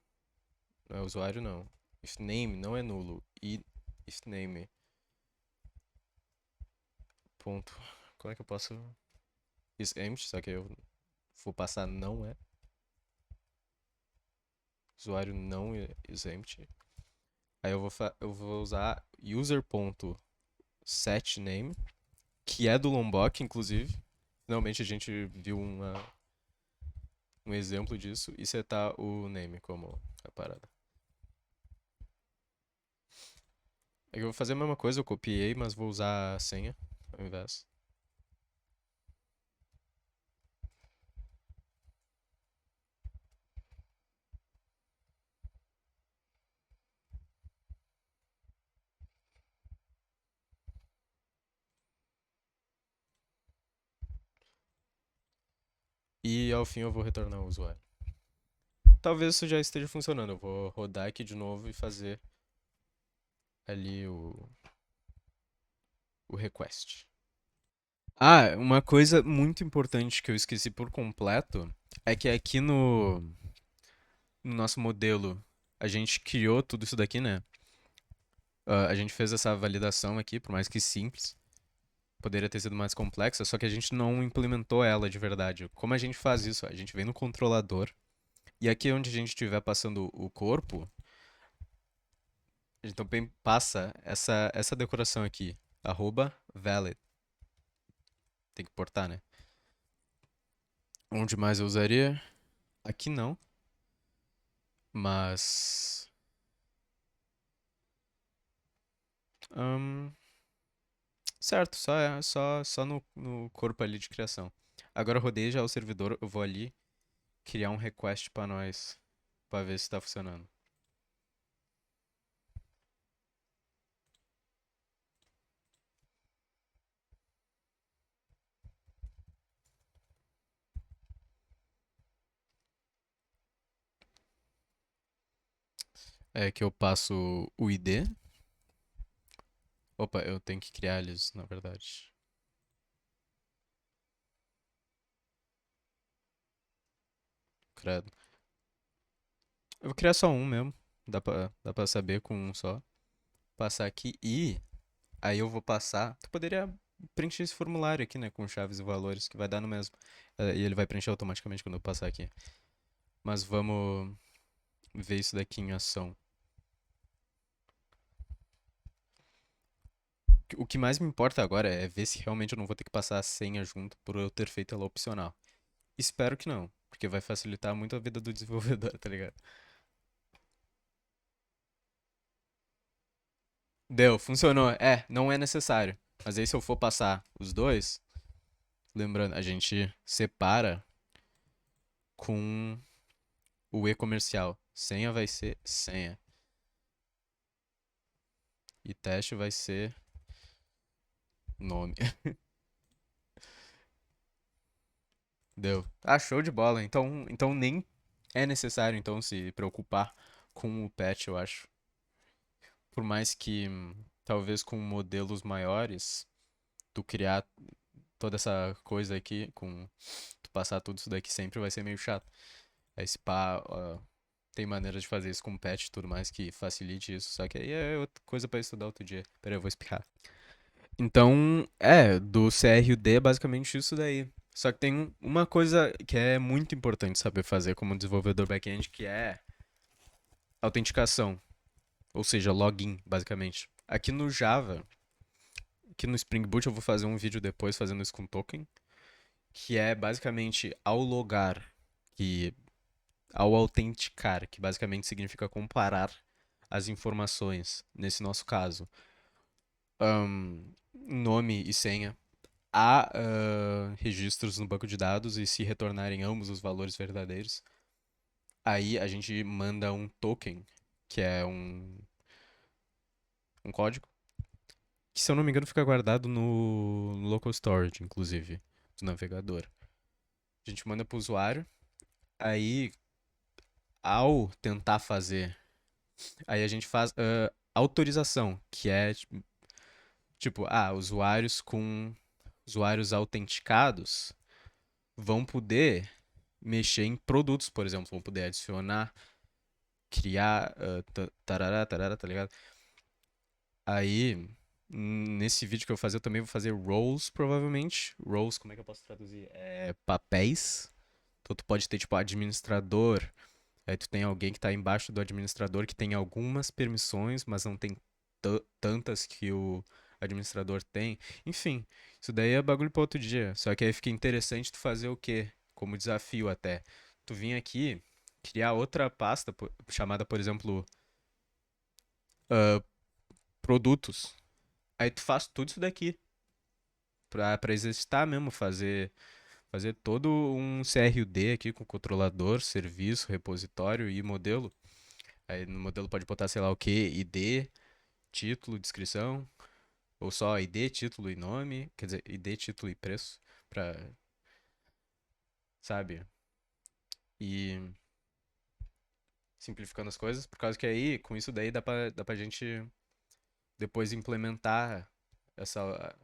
Speaker 1: não é usuário não. If name não é nulo e if name. Ponto. Como é que eu posso. Is empty, só que eu vou passar não é. Usuário não is empty. Aí eu vou usar user.setName, que é do Lombok, inclusive. Finalmente a gente viu um exemplo disso e setar o name como a parada. Aí eu vou fazer a mesma coisa, eu copiei, mas vou usar a senha ao invés. E ao fim eu vou retornar o usuário. Talvez isso já esteja funcionando. Eu vou rodar aqui de novo e fazer ali o request. Ah, uma coisa muito importante que eu esqueci por completo é que aqui no nosso modelo a gente criou tudo isso daqui, né? A gente fez essa validação aqui, por mais que simples, poderia ter sido mais complexa, só que a gente não implementou ela de verdade. Como a gente faz isso? A gente vem no controlador e aqui onde a gente estiver passando o corpo, a gente também passa essa decoração aqui, @valid. Tem que portar, né? Onde mais eu usaria? Aqui não, mas Ahn, certo, só no corpo ali de criação. Agora eu rodei já o servidor, eu vou ali criar um request pra nós, pra ver se tá funcionando. É que eu passo o ID. Opa, eu tenho que criar eles, na verdade. Credo. Eu vou criar só um mesmo. Dá pra saber com um só. Passar aqui e aí eu vou passar. Tu poderia preencher esse formulário aqui, né? Com chaves e valores, que vai dar no mesmo. E ele vai preencher automaticamente quando eu passar aqui. Mas vamos ver isso daqui em ação. O que mais me importa agora é ver se realmente eu não vou ter que passar a senha junto por eu ter feito ela opcional. Espero que não, porque vai facilitar muito a vida do desenvolvedor, tá ligado? Deu, funcionou. É, não é necessário. Mas aí se eu for passar os dois, lembrando, a gente separa com o e-comercial. Senha vai ser senha. E teste vai ser nome. Deu. Ah, show de bola. Então nem é necessário então se preocupar com o patch, eu acho. Por mais que talvez com modelos maiores, tu criar toda essa coisa aqui, com tu passar tudo isso daqui sempre vai ser meio chato. Aí se pá, tem maneiras de fazer isso com patch e tudo mais que facilite isso, só que aí é outra coisa pra estudar outro dia. Pera aí, eu vou explicar. Então, do CRUD é basicamente isso daí. Só que tem uma coisa que é muito importante saber fazer como desenvolvedor back-end, que é autenticação, ou seja, login, basicamente. Aqui no Java, aqui no Spring Boot eu vou fazer um vídeo depois fazendo isso com token, que é basicamente ao logar, que ao autenticar, que basicamente significa comparar as informações, nesse nosso caso, nome e senha, a registros no banco de dados e se retornarem ambos os valores verdadeiros, aí a gente manda um token, que é um código, que se eu não me engano fica guardado no local storage, inclusive, do navegador. A gente manda para o usuário, aí ao tentar fazer, aí a gente faz autorização, que é tipo, usuários autenticados vão poder mexer em produtos, por exemplo, vão poder adicionar, criar, tarará, tarará, tá ligado? Aí, nesse vídeo que eu vou fazer, eu também vou fazer roles, provavelmente. Roles, como é que eu posso traduzir? É papéis. Então, tu pode ter, tipo, administrador. Aí tu tem alguém que tá embaixo do administrador que tem algumas permissões, mas não tem tantas que o administrador tem. Enfim, isso daí é bagulho pra outro dia. Só que aí fica interessante tu fazer o quê? Como desafio até. Tu vir aqui, criar outra pasta chamada, por exemplo, produtos. Aí tu faz tudo isso daqui. Pra exercitar mesmo, fazer todo um CRUD aqui com controlador, serviço, repositório e modelo. Aí no modelo pode botar, sei lá o que, ID, título, descrição, ou só ID, título e nome, quer dizer, ID, título e preço, pra, sabe? E simplificando as coisas, por causa que aí, com isso daí, dá pra gente depois implementar essa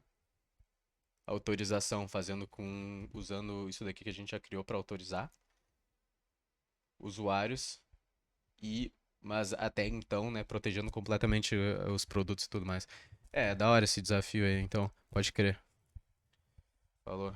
Speaker 1: autorização, usando isso daqui que a gente já criou para autorizar usuários e, mas até então, né, protegendo completamente os produtos e tudo mais. É da hora esse desafio aí, então, pode crer. Falou.